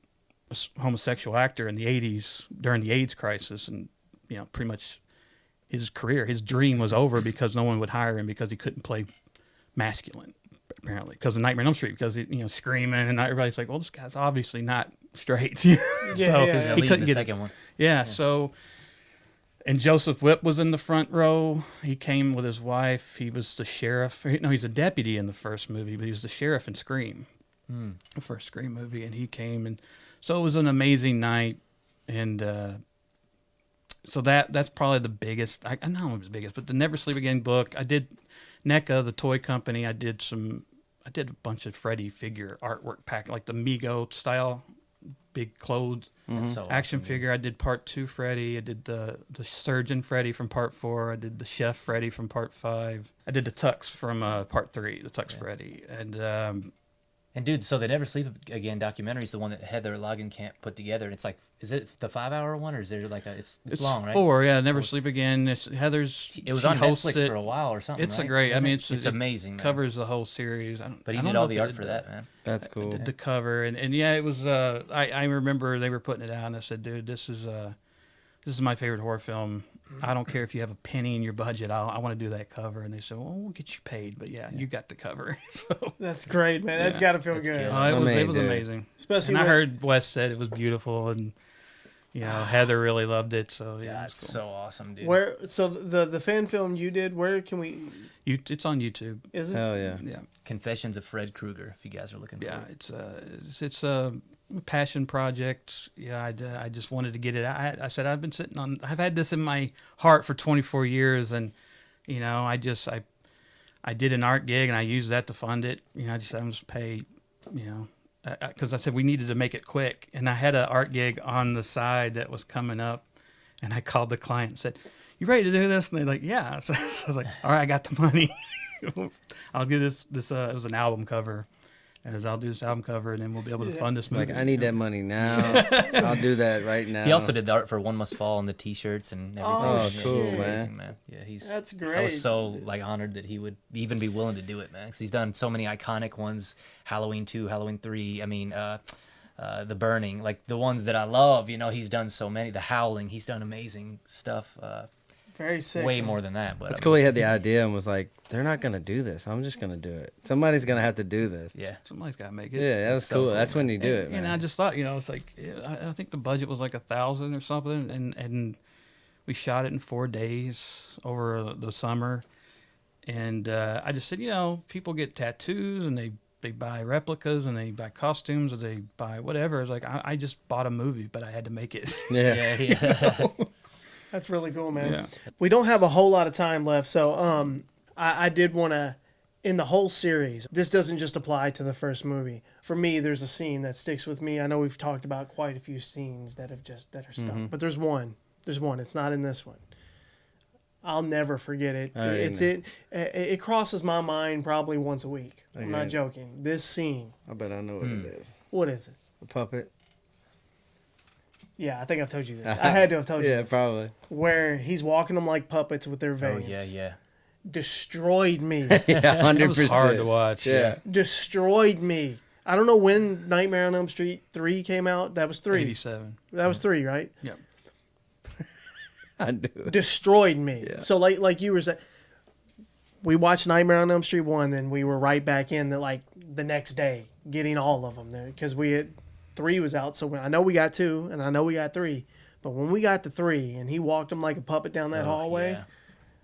a homosexual actor in the 80s during the AIDS crisis, and pretty much his dream was over because no one would hire him because he couldn't play masculine. Apparently, because of Nightmare on Elm Street, because screaming, and everybody's like, "Well, this guy's obviously not straight." So he couldn't get the second one. So, and Joseph Whipp was in the front row. He came with his wife. He was the sheriff. No, he's a deputy in the first movie, but he was the sheriff in Scream, the first Scream movie, and he came, and so it was an amazing night, and so that's probably the biggest. I don't know if it's the biggest, but the Never Sleep Again book. I did. NECA, the toy company, I did a bunch of Freddy figure artwork pack, like the Mego style, big clothes action figure. I did part 2 Freddy. I did the surgeon Freddy from part 4. I did the chef Freddy from part 5. I did the Tux from part 3, the Tux Freddy. And And dude, so They Never Sleep Again documentary is the one that Heather Langenkamp put together. And it's like, is it the 5-hour one, or is there like it's long, right? 4, yeah. Never Sleep Again. Heather's. It was she on hosts Netflix it. for a while or something. It's right? a great. I mean, it's it amazing. Man. Covers the whole series. But he I don't did know all if the it art did for that, man. That's cool. The cover, and yeah, it was. I remember they were putting it out, and I said, dude, this is my favorite horror film. I don't care if you have a penny in your budget. I want to do that cover. And they said, well, we'll get you paid, but yeah, you got the cover. So That's great, man. That's got to feel That's good. good. it was amazing. Especially and I with- heard Wes said it was beautiful, and Heather really loved it. So yeah, That's it's so awesome, dude. Where so the fan film you did? Where can we? it's on YouTube. Is it? Hell yeah. Yeah, Confessions of Fred Kruger, if you guys are looking for yeah. it. It's a passion project. Yeah, I just wanted to get it. I said I've had this in my heart for 24 years, and I did an art gig and I used that to fund it. I'm just pay, because I said we needed to make it quick, and I had an art gig on the side that was coming up, and I called the client and said, "You ready to do this?" And they're like, "Yeah." So I was like, "All right, I got the money. I'll do this. It was an album cover." I'll do this album cover, and then we'll be able to fund this movie. Like, I need that money now. I'll do that right now. He also did the art for One Must Fall and the T-shirts and everything. Oh, Yeah, cool, he's man. amazing, man. Yeah, That's I great. was so honored that he would even be willing to do it, man. Because he's done so many iconic ones: Halloween 2, Halloween 3. I mean, The Burning, like the ones that I love. He's done so many. The Howling. He's done amazing stuff. Very sick. Way man. more than that. But It's cool he had the idea and was like, they're not going to do this. I'm just going to do it. Somebody's going to have to do this. Yeah. Somebody's got to make it. Yeah, that's so cool. cool, That's when you do it, And man. I just thought, it's like I think the budget was like $1,000 or something, and we shot it in 4 days over the summer. And I just said, people get tattoos and they buy replicas and they buy costumes or they buy whatever. It's like I just bought a movie, but I had to make it. Yeah. Yeah. That's really cool, man. Yeah. We don't have a whole lot of time left, so I did want to, in the whole series, this doesn't just apply to the first movie. For me, there's a scene that sticks with me. I know we've talked about quite a few scenes that are stuck, but there's one. It's not in this one. I'll never forget it. All right, It crosses my mind probably once a week. I'm not Okay. joking. This scene. I bet I know what it is. What is it? The puppet. Yeah, I think I've told you this. I had to have told you Yeah, this. probably. Where he's walking them like puppets with their Oh, veins. yeah. Destroyed me. Yeah, That 100%. was hard to watch. Yeah. Destroyed me. I don't know when Nightmare on Elm Street 3 came out. That was 3. 87. That was 3, right? Yep. I knew it. Destroyed me. Yeah. So like you were saying, we watched Nightmare on Elm Street 1, then we were right back in the next day getting all of them there because 3 was out. So I know we got 2 and I know we got 3. But when we got to 3 and he walked him like a puppet down that hallway, Yeah.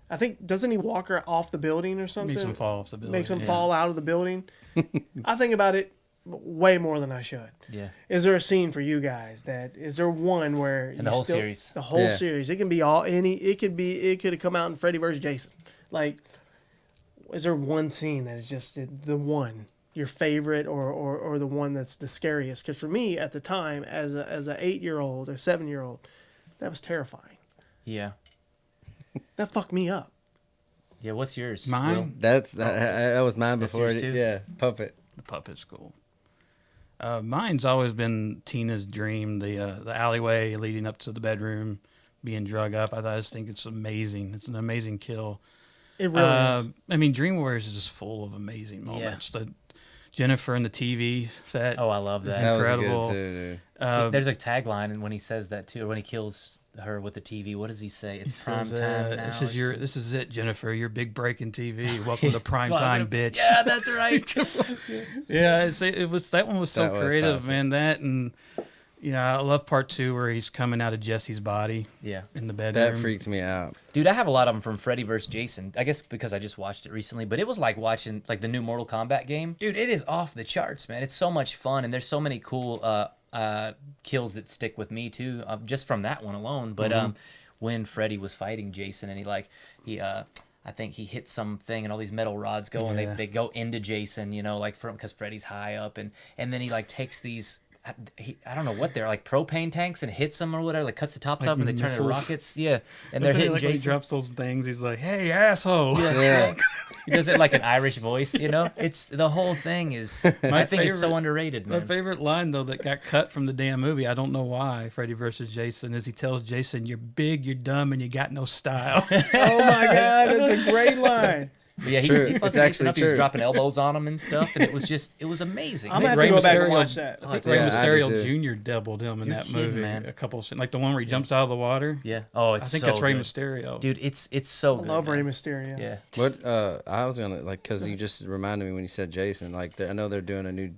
I think, doesn't he walk her off the building or something? Makes him fall off the building. Makes him Yeah. fall out of the building. I think about it way more than I should. Yeah. Is there a scene for you guys is there one where In the whole series. The whole Yeah. series. It can be it could have come out in Freddy vs. Jason. Like, is there one scene that is just the one, your favorite or the one that's the scariest? Because for me at the time, as a 8-year-old or 7-year-old, that was terrifying. Yeah. That fucked me up. Yeah, what's yours? Mine? Will? That was mine That's before. yours too? Yeah, puppet. The puppet school. Mine's always been Tina's dream, the alleyway leading up to the bedroom, being drug up. I just think it's amazing. It's an amazing kill. It really is. I mean, Dream Warriors is just full of amazing moments. The Jennifer and the TV set. Oh, I love is that. That incredible. was good too, dude. There's a tagline, and when he says that too, or when he kills her with the TV, what does he say? It's He prime says, time now. This is it, Jennifer. Your big break in TV. Welcome to prime time, bitch. Yeah, that's right. Yeah, it was that one was so That was creative, classic. man. That and I love part 2 where he's coming out of Jesse's body Yeah. in the bedroom. That freaked me out. Dude, I have a lot of them from Freddy vs. Jason. I guess because I just watched it recently, but it was like watching like the new Mortal Kombat game. Dude, it is off the charts, man. It's so much fun, and there's so many cool kills that stick with me too, just from that one alone. But when Freddy was fighting Jason, and I think he hits something, and all these metal rods go, and they go into Jason, like because Freddy's high up, and then he like takes these I don't know what they're like, propane tanks, and hits them or whatever, like cuts the tops Like up and they turn into missiles. rockets. Yeah, and they're Isn't it hitting like when he Jason. drops those things. He's like, "Hey, asshole!" Yeah. He does it like an Irish voice, you know. It's the whole thing is. I think it's so favorite- underrated, My man. favorite line though that got cut from the damn movie, I don't know why, Freddy versus Jason, is he tells Jason, "You're big, you're dumb, and you got no style." Oh my God, that's a great line. But yeah, true. he It's fucking actually up. He was true. dropping elbows on him and stuff, and it was amazing. I'm gonna have to Rey go back and Mysterio- watch that. I think Yeah, Rey I do Mysterio too. Jr. doubled him in You're that kidding, movie. man. A couple of like the one where he jumps out of the water. Yeah. Oh, I it's think so that's Rey good. Mysterio. Dude, it's so I good. love Rey man. Mysterio. Yeah. What I was gonna like, cause you just reminded me when you said Jason. Like I know they're doing a new,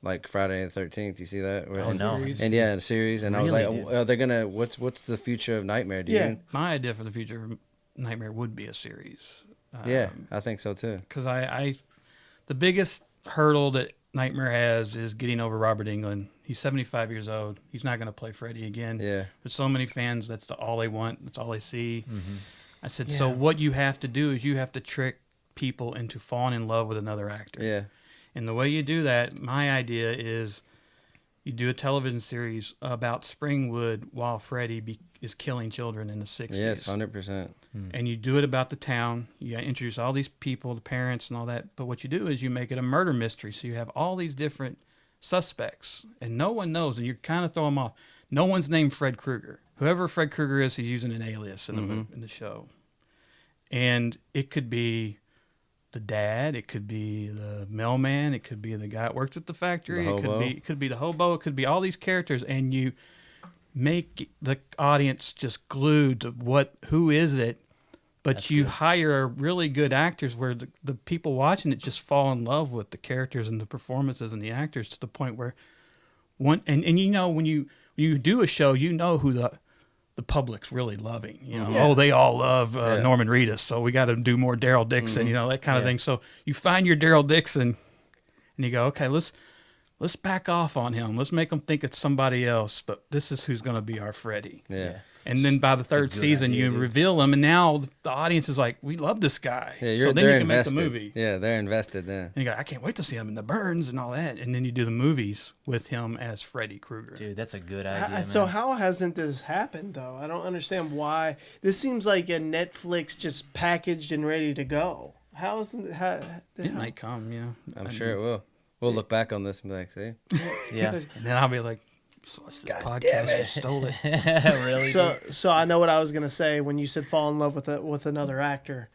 like Friday the 13th. You see that? Oh no. Series. And yeah, a series. And Really, I was like, they're gonna. What's the future of Nightmare? Do Yeah. you? My idea for the future of Nightmare would be a series. Yeah, I think so too. Because the biggest hurdle that Nightmare has is getting over Robert Englund. He's 75 years old. He's not going to play Freddy again. Yeah. There's so many fans. That's all they want. That's all they see. I said, so Yeah. what you have to do is you have to trick people into falling in love with another actor. Yeah. And the way you do that, my idea is you do a television series about Springwood while Freddy is killing children in the 60s. Yes, 100%. And you do it about the town. You introduce all these people, the parents and all that. But what you do is you make it a murder mystery. So you have all these different suspects, and no one knows, and you kind of throw them off. No one's named Fred Kruger. Whoever Fred Kruger is, he's using an alias in the show. And it could be the dad, it could be the mailman, it could be the guy that works at the factory, The it hobo. could be the hobo, it could be all these characters, and you make the audience just glued to who is it, but That's you good. hire really good actors where the people watching it just fall in love with the characters and the performances and the actors to the point where and you know when you do a show, you know who the public's really loving. You know, Yeah. oh, they all love Yeah. Norman Reedus, so we got to do more Daryl Dixon, you know, that kind of thing. So you find your Daryl Dixon and you go, okay, let's back off on him. Let's make him think it's somebody else, but this is who's going to be our Freddy. Yeah. And then by the third good season, idea, you dude. reveal him, and now the audience is like, we love this guy. Yeah, so then they're you can invested. make the movie. Yeah, they're invested then. And you go, I can't wait to see him in the Burns and all that. And then you do the movies with him as Freddy Krueger. Dude, that's a good idea, man. So how hasn't this happened though? I don't understand why. This seems like a Netflix just packaged and ready to go. How isn't It might come, you know. I'm sure it will. We'll look back on this and be like, see? Yeah. And then I'll be like, so what's this podcast? You stole it. Really? So I know what I was gonna say when you said fall in love with another actor.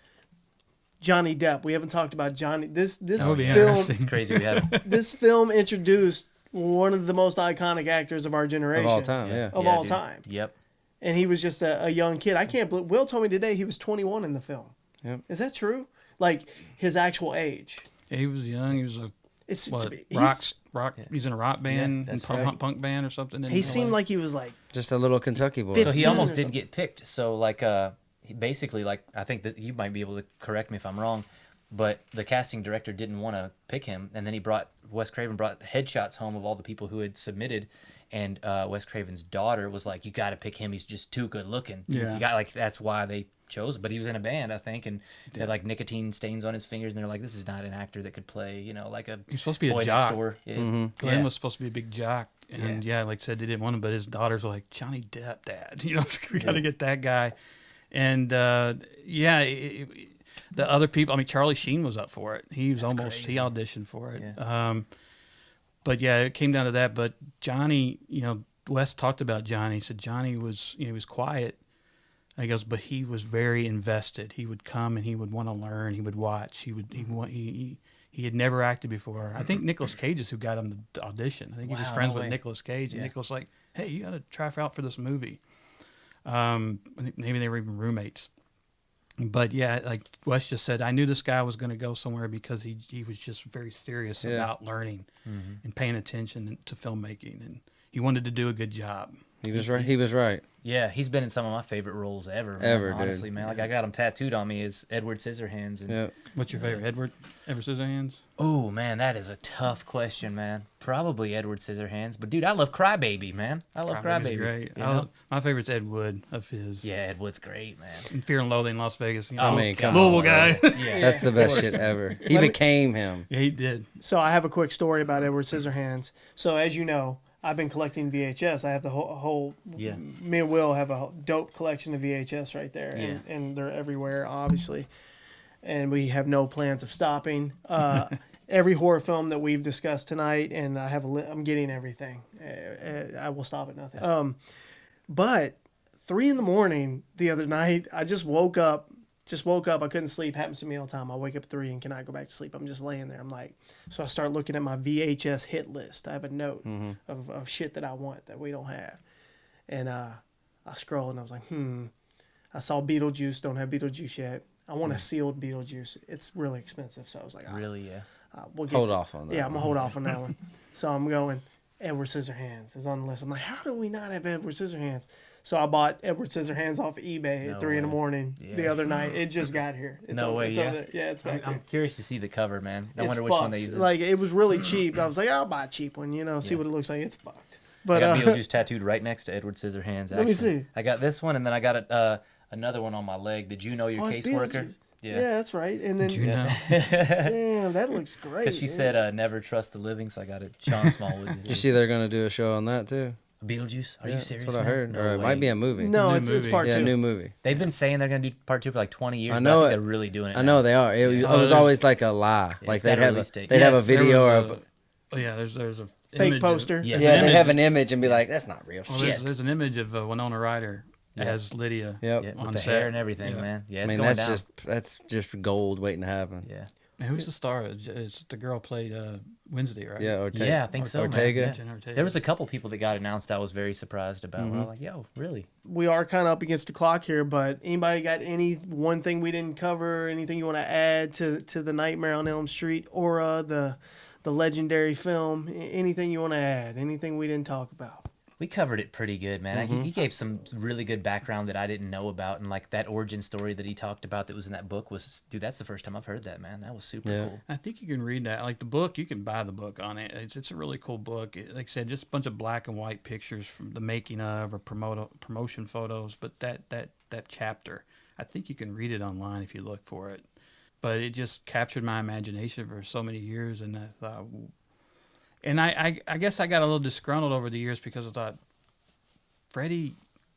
Johnny Depp. We haven't talked about Johnny. This That would be film interesting. It's crazy we have. this film introduced one of the most iconic actors of our generation. Of all time, yeah. Of Yeah, all dude. time. Yep. And he was just a young kid. I can't believe. Will told me today he was 21 in the film. Yep. Is that true? Like his actual age? Yeah, he was young. He was a It's rock. He's in a rock band, that's and right. punk band or something. He seemed like he was like Just a little Kentucky boy. So he 15 almost or did something. get picked. So like he basically, like, I think that you might be able to correct me if I'm wrong, but the casting director didn't want to pick him, and then Wes Craven brought headshots home of all the people who had submitted, and Wes Craven's daughter was like, "You got to pick him. He's just too good looking." Yeah. You got, like, that's why they chose. But he was in a band, I think, and he had like nicotine stains on his fingers, and they're like, "This is not an actor that could play, you know, like a He's supposed to be a boy jock. next door." Yeah. Glenn Yeah. was supposed to be a big jock, and yeah, like I said, they didn't want him, but his daughters were like, Johnny Depp, Dad, you know, we got to get that guy. And the other people, I mean, Charlie Sheen was up for it. He was he crazy. auditioned for it. Yeah. But yeah, it came down to that. But Johnny, you know, Wes talked about Johnny. He said Johnny was, you know, he was quiet. He goes, but he was very invested. He would come and he would want to learn. He would watch. He had never acted before. I think Nicolas Cage is who got him the audition. I think he was Wow, friends no with way. Nicolas Cage, and Yeah. Nicolas like, hey, you got to try out for this movie. I think maybe they were even roommates. But yeah, like Wes just said, I knew this guy was going to go somewhere because he was just very serious Yeah. about learning and paying attention to filmmaking, and he wanted to do a good job. He was right. He was right. Yeah, he's been in some of my favorite roles ever. Man, Ever, dude. honestly, man. Like, I got him tattooed on me as Edward Scissorhands. And Yeah. What's your favorite, Edward Scissorhands? oh man, that is a tough question, man. Probably Edward Scissorhands, but dude, I love Crybaby, man. I love Crybaby's Crybaby. great. You know? My favorite's Ed Wood of his. Yeah, Ed Wood's great, man. In Fear and Loathing in Las Vegas. You know, I mean, come Louisville on, guy. Yeah, That's the best shit ever. He Let me- became him. Yeah, he did. So I have a quick story about Edward Scissorhands. So as you know, I've been collecting VHS. I have the whole Yeah. me and Will have a dope collection of VHS right there, Yeah. and they're everywhere, obviously. And we have no plans of stopping. Every horror film that we've discussed tonight, and I have I'm getting everything. I will stop at nothing. But 3 a.m. the other night, I just woke up. I couldn't sleep. Happens to me all the time. I wake up at 3 and cannot go back to sleep. I'm just laying there. I'm like, so I start looking at my VHS hit list. I have a note of shit that I want that we don't have. And I scroll and I was like, I saw Beetlejuice. Don't have Beetlejuice yet. I want a sealed Beetlejuice. It's really expensive. So I was like, Really, yeah. we'll Hold off on that. Yeah, I'm going to hold off on that one. So I'm going, Edward Scissorhands is on the list. I'm like, how do we not have Edward Scissorhands? So I bought Edward Scissorhands off eBay at 3 a.m. the other night. It just got here. It's No way, yeah. Yeah, it's back there. I'm curious to see the cover, man. I It's wonder which one they fucked. use. Like, it was really cheap. I was like, I'll buy a cheap one, see what it looks like. It's fucked. But I got Beetlejuice tattooed right next to Edward Scissorhands. Let me see. I got this one, and then I got another one on my leg. Did you know your it's caseworker? Beetlejuice. Yeah, that's right. And then, damn, that looks great. Because she said, never trust the living, so I got it. Sean Smallwood. Did you see they're gonna do a show on that too? Beetlejuice? Are Yeah, you serious? that's what I man? heard. No Or it way. might be a movie. No, New it's movie. part Yeah, 2. a new movie. They've been saying they're going to do part 2 for like 20 years, I but know I think it. they're really doing it I now. know they are. It Yeah. was always like a lie. Yeah, like it's got they'd a have release date. they'd have a Yes, there video or was a, Oh yeah, there's a Fake image poster. Yeah. yeah, an they'd have image. an image and be like, that's not real Well, shit. there's an image of Winona Ryder Yeah. as Lydia. Yep. Yeah, on with the set. hair and everything, Yeah. man. Yeah, I it's mean, going that's down. just gold waiting to happen. Yeah. And who's the star? It's the girl played Wednesday, right? Yeah, Ortega. Yeah, I think so, man. Ortega. Yeah. Jen Ortega. There was a couple people that got announced I was very surprised about. Mm-hmm. I was like, yo, really? We are kind of up against the clock here, but anybody got one thing we didn't cover? Anything you want to add to the Nightmare on Elm Street or the legendary film? Anything you want to add? Anything we didn't talk about? We covered it pretty good, man. Mm-hmm. He gave some really good background that I didn't know about, and like that origin story that he talked about that was in that book was, dude, that's the first time I've heard that, man. That was super Yeah. cool. I think you can read that. Like the book, you can buy the book on it. It's a really cool book. Like I said, just a bunch of black and white pictures from the making of or promotion photos. But that chapter, I think you can read it online if you look for it. But it just captured my imagination for so many years, and I thought, and I guess I got a little disgruntled over the years because I thought, Freddy,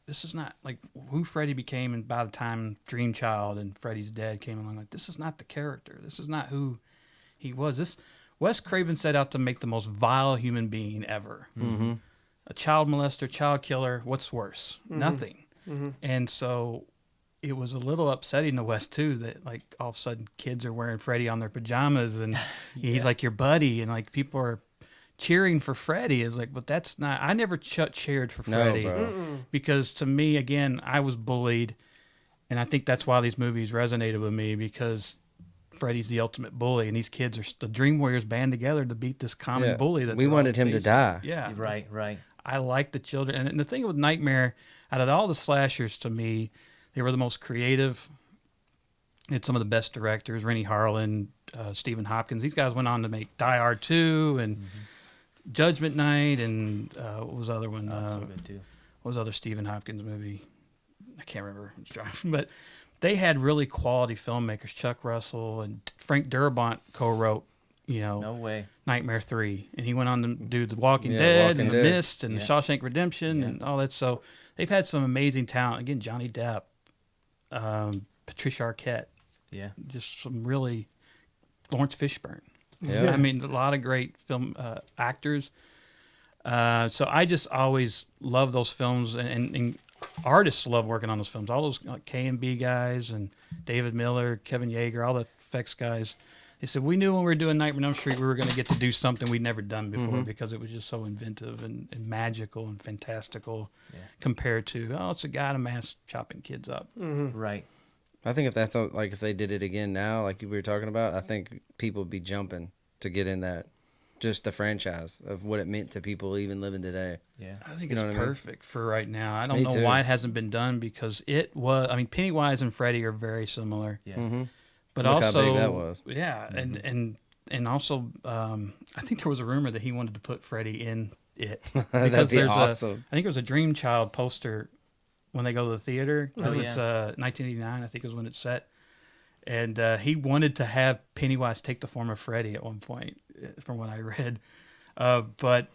this is not like who Freddy became, and by the time Dream Child and Freddy's Dead came along, like this is not the character. This is not who he was. This Wes Craven set out to make the most vile human being ever. Mm-hmm. A child molester, child killer. What's worse? Nothing. And so it was a little upsetting to Wes too that like all of a sudden kids are wearing Freddy on their pajamas and he's like your buddy, and like people are cheering for Freddy. Is like, but that's not. I never cheered for Freddy because to me, again, I was bullied, and I think that's why these movies resonated with me because Freddy's the ultimate bully, and these kids are the Dream Warriors band together to beat this common bully. That we they're wanted all him to facing. die. Yeah, Right, right. I like the children, and the thing with Nightmare, out of all the slashers, to me, they were the most creative. It's some of the best directors: Rennie Harlan, Stephen Hopkins. These guys went on to make Die Hard 2 and Judgment Night, and what was the other one? That's so good too. What was the other Stephen Hopkins movie? I can't remember. But they had really quality filmmakers. Chuck Russell and Frank Darabont co-wrote, No way. Nightmare 3, and he went on to do The Walking Yeah, Dead Walking and The Dead. Mist and Yeah. The Shawshank Redemption Yeah. and all that. So they've had some amazing talent. Again, Johnny Depp, Patricia Arquette, Yeah. just some really Lawrence Fishburne. Yeah. I mean, a lot of great film actors. So I just always love those films, and artists love working on those films. All those K&B guys and David Miller, Kevin Yeager, all the effects guys. They said, we knew when we were doing Nightmare on Elm Street, we were going to get to do something we'd never done before because it was just so inventive and magical and fantastical compared to, it's a guy in a mask chopping kids up. Right. I think if that's like if they did it again now, like we were talking about, I think people would be jumping to get in that, just the franchise of what it meant to people even living today. Yeah. I think You know it's what I mean? perfect for right now. I don't Me know too. why it hasn't been done because it was, I mean, Pennywise and Freddy are very similar. Yeah. Mm-hmm. But Look also, how big that was. Yeah, and also, I think there was a rumor that he wanted to put Freddy in it That'd be awesome. I think it was a Dream Child poster when they go to the theater because Oh, it's 1989. I think is when it's set, and he wanted to have Pennywise take the form of Freddy at one point, from what I read, but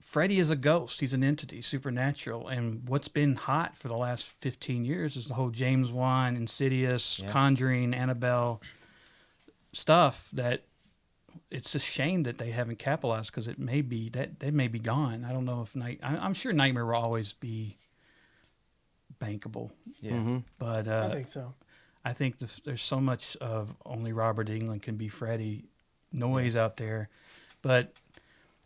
Freddy is a ghost. He's an entity, supernatural. And what's been hot for the last 15 years is the whole James Wan, Insidious, Conjuring, Annabelle stuff that it's a shame that they haven't capitalized, because it may be that they may be gone. I don't know if I'm sure Nightmare will always be bankable. Yeah. But I think so. I think there's so much of only Robert Englund can be Freddy noise out there. But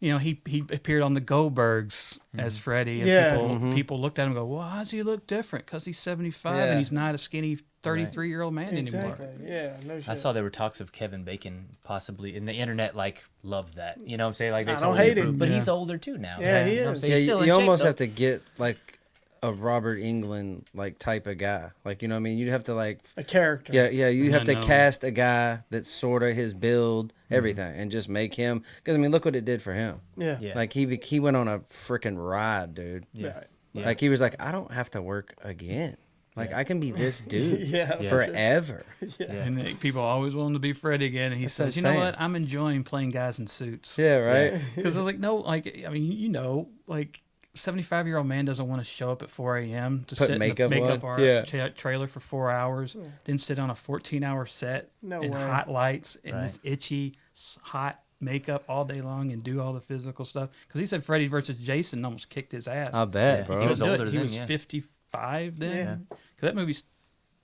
you know, he appeared on the Goldbergs as Freddy, and people looked at him and go, well, how does he look different? Because he's 75 and he's not a skinny 33-year-old man anymore. Yeah, no shit. I saw there were talks of Kevin Bacon possibly, and the internet like loved that. You know what I'm saying? Like they I don't totally hate it. approved, but he's older too now. Yeah, he You know what I'm is. saying? Yeah, He's still in you shape, almost though. have to get like a Robert Englund like type of guy. Like, you know what I mean? You'd have to like A character. yeah, you have to No. cast a guy that's sort of his build, everything, and just make him. Because I mean, look what it did for him. Yeah. Yeah. Like he went on a freaking ride, dude. Yeah. Yeah. Like he was like, I don't have to work again. Like I can be this dude Yeah. forever. Yeah. And people always want him to be Freddy again. And he That's says, what you I'm know saying. what? I'm enjoying playing guys in suits. Yeah, right. Because I was like, no, like, I mean, you know, like, 75-year-old man doesn't want to show up at 4 a.m. to Put sit makeup in the makeup on. art Yeah. trailer for 4 hours, then sit on a 14-hour set No in way. hot lights and Right. this itchy, hot makeup all day long and do all the physical stuff. Because he said Freddy versus Jason almost kicked his ass. I bet, Yeah, bro. he was Couldn't do it. older He then, was yeah. 55 then. Yeah. Because that movie's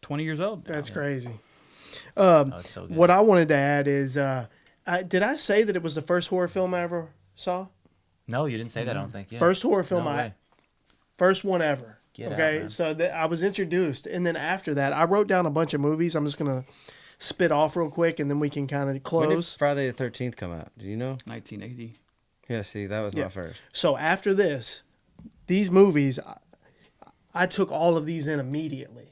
20 years old now. That's crazy. Oh, it's so good. What I wanted to add is, did I say that it was the first horror film I ever saw? No, you didn't say that. I don't think. Yeah. First horror film No way. first one ever. Get out, okay, man. so I was introduced, and then after that, I wrote down a bunch of movies. I'm just gonna spit off real quick, and then we can kind of When did close. Friday the 13th come out? Do you know? 1980. Yeah, see, that was Yeah. my first. So after this, these movies, I took all of these in immediately.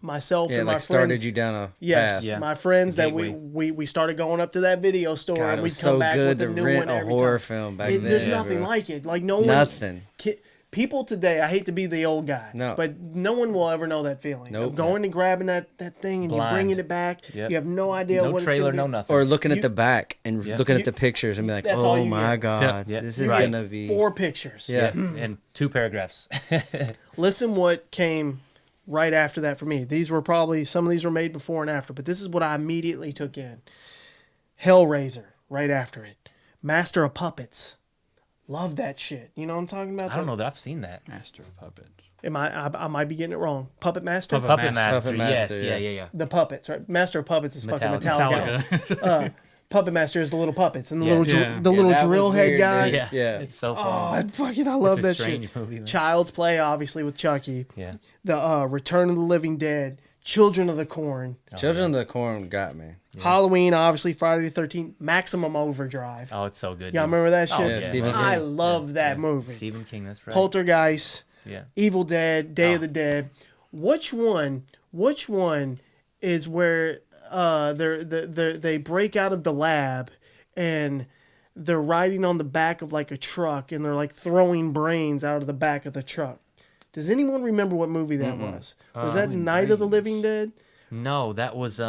Myself Yeah, and my like started friends. you down a Yes, path. Yeah. my friends that Gateway. we started going up to that video store, God, and it we'd was come so back good with a to new rent one a every horror time. film back There's then, nothing bro. like it. Like no one. Nothing. People today, I hate to be the old guy, No. but no one will ever know that feeling Nope. of going and grabbing that thing and Blind. you bringing it back. Yep. You have no idea No what trailer, it's no gonna be. nothing. Or looking You- at the back and Yeah. looking You- at the pictures and be like, That's all oh you my get. God, Yeah. this You is get going to be. 4 pictures. Yeah. And 2 paragraphs. Listen, what came right after that for me. These were probably some of these were made before and after, but this is what I immediately took in. Hellraiser, right after it. Master of Puppets. Love that shit. You know what I'm talking about? I don't know that I've seen that. Master of Puppets. I might be getting it wrong. Puppet Master? Puppet Master. Puppet Yes. Master, Yeah. yeah. Yeah. The puppets, right? Master of Puppets is fucking Metallica. Metallica. Puppet Master is the little puppets and the Yes. little Yeah. the little that was drill head weird, guy. dude. Yeah. Yeah. It's so Oh, funny. I love It's a that strange shit. movie, man. Child's Play, obviously with Chucky. Yeah. The Return of the Living Dead. Children of the Corn. Children of the Corn got me. Halloween, obviously Friday the 13th. Maximum Overdrive. Oh, it's so good. Y'all dude. remember that shit? Oh, Yeah, Stephen I King. love that movie. Stephen King. That's right. Poltergeist, Yeah. Evil Dead, Day of Oh. the Dead. Which one is where they break out of the lab and they're riding on the back of like a truck and they're like throwing brains out of the back of the truck? Does anyone remember what movie that was? Was that Night of the Living Dead? No, that was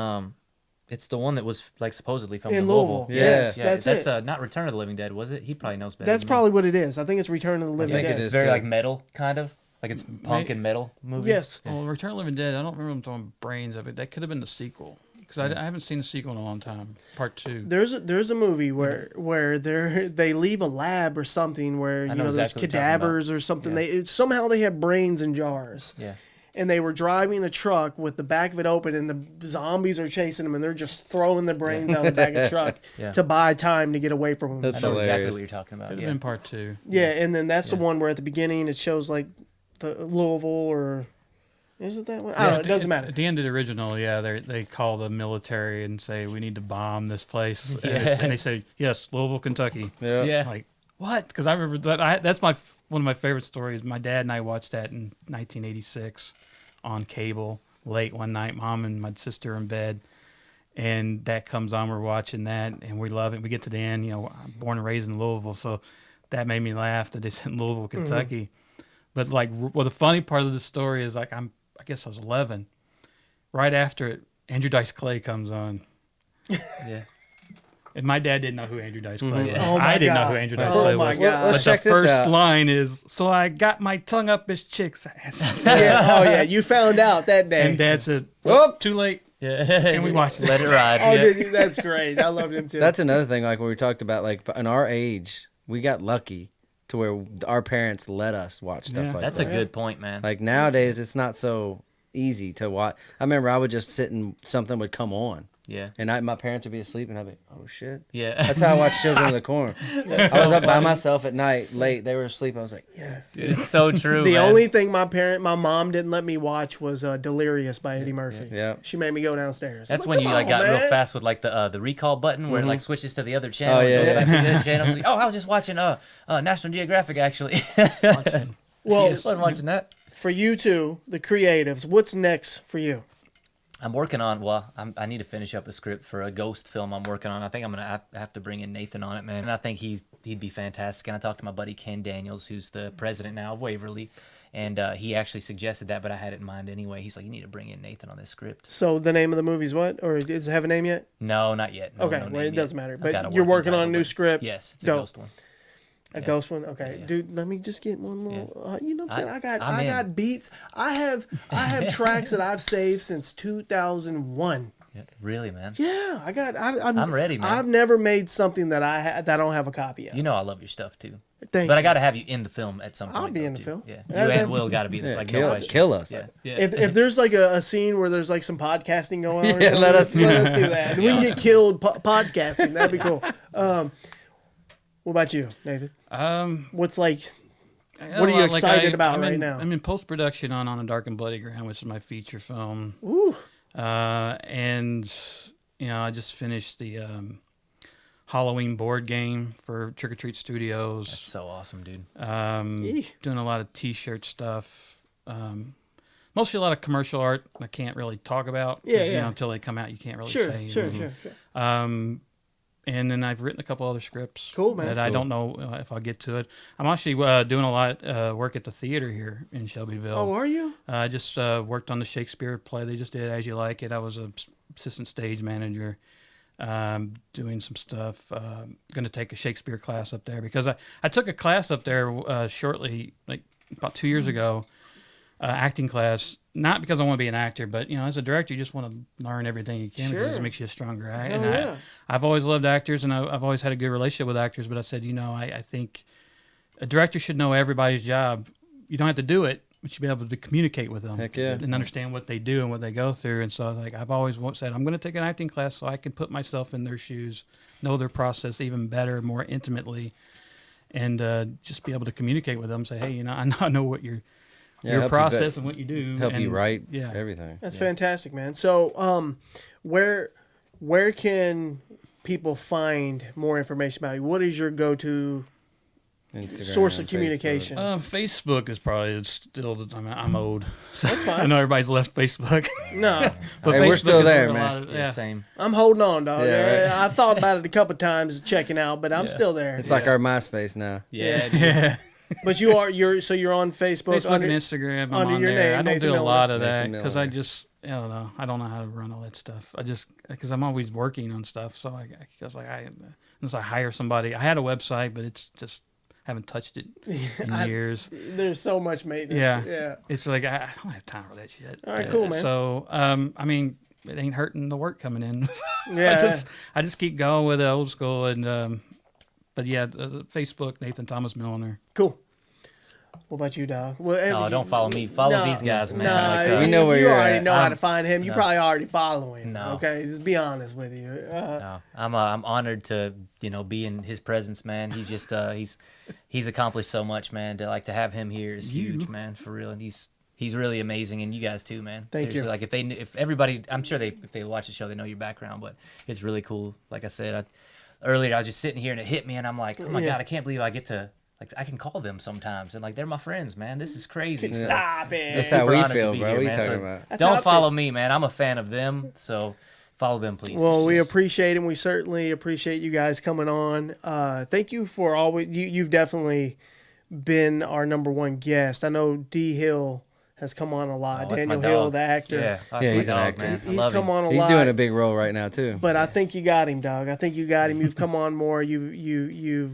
it's the one that was like supposedly filmed In in Louisville. Louisville. Yes, yeah. that's it. Not Return of the Living Dead, was it? He probably knows better. That's than me. probably what it is. I think it's Return of the I Living think Dead. it it's is, very too. like metal, kind of like it's punk and metal movie. Yes. Well, Return of the Living Dead, I don't remember them throwing brains of it. That could have been the sequel. Because I haven't seen the sequel in a long time. Part 2. There's a movie where they leave a lab or something where I you know know there's exactly what you're talking cadavers or something. Yeah. Somehow they have brains in jars. Yeah. And they were driving a truck with the back of it open, and the zombies are chasing them, and they're just throwing the brains out the back of the truck Yeah. to buy time to get away from them. That's I know exactly hilarious. what you're talking about. Could have Yeah. been Part 2. Yeah, and then that's the Yeah. one where at the beginning it shows like the Louisville or is it that one? I don't know. It doesn't matter. At the end of the original, yeah, they call the military and say, we need to bomb this place. And, Yeah. and they say, yes, Louisville, Kentucky. Yeah. Yeah. Like, what? Because I remember that's one of my favorite stories. My dad and I watched that in 1986 on cable late one night. Mom and my sister in bed, and that comes on. We're watching that, and we love it. We get to the end. You know, I'm born and raised in Louisville, so that made me laugh that they said Louisville, Kentucky. But like, well, the funny part of the story is like I guess I was 11. Right after it, Andrew Dice Clay comes on. Yeah. And my dad didn't know who Andrew Dice Clay was. Oh my I didn't know God. who Andrew Dice Oh Clay my was. God. Let's But check the this first out. line is, "So I got my tongue up his chick's ass." Yeah. Oh yeah, you found out that day. And Dad said, Whoop. "Too late." Yeah. And we watched it. Let it ride. Oh, yeah. did you? That's great. I loved him too. That's another thing, like when we talked about, like in our age, we got lucky to where our parents let us watch stuff Yeah. like That's that. a good point, man. Like nowadays, it's not so easy to watch. I remember I would just sit and something would come on, Yeah. and my parents would be asleep, and I'd be, oh shit. Yeah. That's how I watched Children of the Corn. I was up by myself at night, late. They were asleep. I was like, yes. It's so true. the man. only thing my mom didn't let me watch was Delirious by Eddie Murphy. Yeah. She made me go downstairs. That's I'm when you "Come like on, got real man." fast with like the recall button where it like switches to the other channel. Oh, and yeah, goes yeah. back to the other channel. It's like, oh, I was just watching National Geographic actually. Well, Wasn't watching that. for you two, the creatives, what's next for you? I'm working on. Well, I need to finish up a script for a ghost film I'm working on. I think I'm gonna have to bring in Nathan on it, man. And I think he'd be fantastic. And I talked to my buddy Ken Daniels, who's the president now of Waverly, and he actually suggested that, but I had it in mind anyway. He's like, you need to bring in Nathan on this script. So the name of the movie's what? Or does it have a name yet? No, not yet. No, Okay, no well, name it doesn't yet. matter. I've got But a you're working on a title, new but- script. Yes, it's a Dope. ghost one. A Yeah. ghost one? Okay. Yeah. Dude, let me just get one little, you know what I'm saying? I'm I in. got beats. I have tracks that I've saved since 2001. Yeah, really, man. Yeah, I'm ready, man. I've never made something that that I don't have a copy of. You know I love your stuff too. Thank But you. I got to have you in the film at some point. I'll be though, in the too. film. Yeah, Yeah, you that's- and Will got to be there. Yeah, Like no kill, question. kill us. Yeah. Yeah. If there's like a scene where there's like some podcasting going on, Yeah, let us do that. We can get killed podcasting. That'd be cool. What about you, Nathan? What's like? What are you excited about I'm right in, now? I'm in post production on a Dark and Bloody Ground, which is my feature film. Ooh, And I just finished the Halloween board game for Trick or Treat Studios. That's so awesome, dude. Doing a lot of T-shirt stuff. Mostly a lot of commercial art I can't really talk about. 'Cause, Yeah. until they come out, you can't really sure, say. sure. And then I've written a couple other scripts. Cool, man. That That's I don't know if I'll get to it. I'm actually doing a lot work at the theater here in Shelbyville. Oh, are you? I just worked on the Shakespeare play they just did, As You Like It. I was a assistant stage manager, doing some stuff. Going to take a Shakespeare class up there because I took a class up there shortly, like about 2 years ago, acting class. Not because I want to be an actor, but as a director, you just want to learn everything you can because Sure. it makes you a stronger actor. Hell And yeah. I've always loved actors, and I've always had a good relationship with actors. But I said, I think a director should know everybody's job. You don't have to do it, but you should be able to communicate with them Heck yeah. and understand what they do and what they go through. And so, I've always said, I'm going to take an acting class so I can put myself in their shoes, know their process even better, more intimately, and just be able to communicate with them. Say, hey, I know what your help you process and what you do. Help you and, write yeah. everything. That's fantastic, man. So, where can people find more information about you? What is your go-to Instagram, source of Facebook. communication? Facebook is probably still. I'm old. So That's fine. I know everybody's left Facebook. No, But Hey, we're Facebook still is there, where a man. lot of- Yeah, yeah. same. I'm holding on, dog. Yeah, right. I've thought about it a couple times, checking out, but I'm still there. It's like our MySpace now. Yeah. dude. But you're on Facebook. Facebook under- and Instagram. I'm under on your there. name, I don't Nathan do a Miller. lot of that Nathan because Miller. I don't know. I don't know how to run all that stuff. Because I'm always working on stuff. So unless I hire somebody, I had a website, but it's just haven't touched it in years. There's so much maintenance. Yeah. Yeah. It's like I don't have time for that shit. All right, cool, man. So it ain't hurting the work coming in. Yeah. I just keep going with the old school and but yeah, Facebook, Nathan Thomas Milliner. Cool. What about you, dog? Well, No, don't follow me. Follow these guys, man. Like, We know where you you're already at. know how to find him. You no. probably already follow him. No. Okay, just be honest with you. no, I'm honored to be in his presence, man. He's just he's accomplished so much, man. To have him here is huge, man, for real. And he's really amazing, and you guys too, man. Thank you. Like if everybody, I'm sure if they watch the show, they know your background, but it's really cool. Like I said, earlier I was just sitting here and it hit me, and I'm like, oh my god, I can't believe I get to. Like I can call them sometimes, and like they're my friends, man. This is crazy. So, Stop it. That's how super we honored to feel, be bro. here, What you man. talking So about? That's how I Don't feel. follow me, man. I'm a fan of them, so follow them, please. Well, It's we just- appreciate it. And we certainly appreciate you guys coming on. Thank you for always. You've definitely been our number one guest. I know D Hill has come on a lot. Oh, that's my Daniel Hill, dog. the actor. Yeah, that's Yeah, my he's an dog, actor. man. I He's love come him. on a He's lot. doing a big role right now too. But I think you got him, dog. I think you got him. You've come on more. You've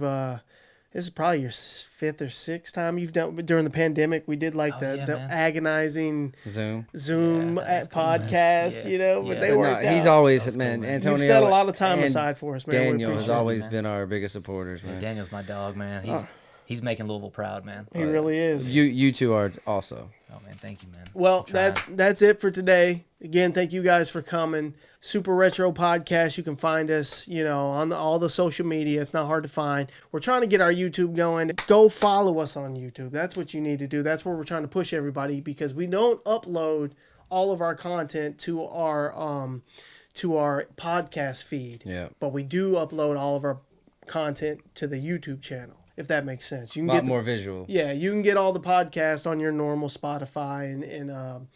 this is probably your fifth or sixth time you've done during the pandemic. We did like the man. agonizing Zoom. Zoom that's cool, podcast, man. you know, but Yeah. they But worked out. He's always That's man. cool, man. Antonio. You've set a lot of time and aside for us, man. We Daniel has appreciate it. always man. been our biggest supporters, Yeah, man. Daniel's my dog, man. He's making Louisville proud, man. He really is. You two are also. Oh man, thank you, man. Well, I'm trying. that's it for today. Again, thank you guys for coming. Super Retro Podcast. You can find us, you know, on all the social media. It's not hard to find. We're trying to get our YouTube going. Go follow us on YouTube. That's what you need to do. That's where we're trying to push everybody, because we don't upload all of our content to our podcast feed. Yeah. But we do upload all of our content to the YouTube channel, if that makes sense. You A can lot get more visual. Yeah, you can get all the podcasts on your normal Spotify and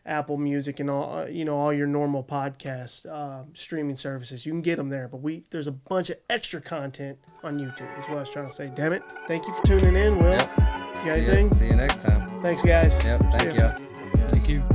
Apple Music and all all your normal podcast streaming services. You can get them there, but there's a bunch of extra content on YouTube. Is what I was trying to say. Damn it! Thank you for tuning in, Will. Yep. You got anything? See you next time. Thanks, guys. Yep. Thank See ya. you. Thank you.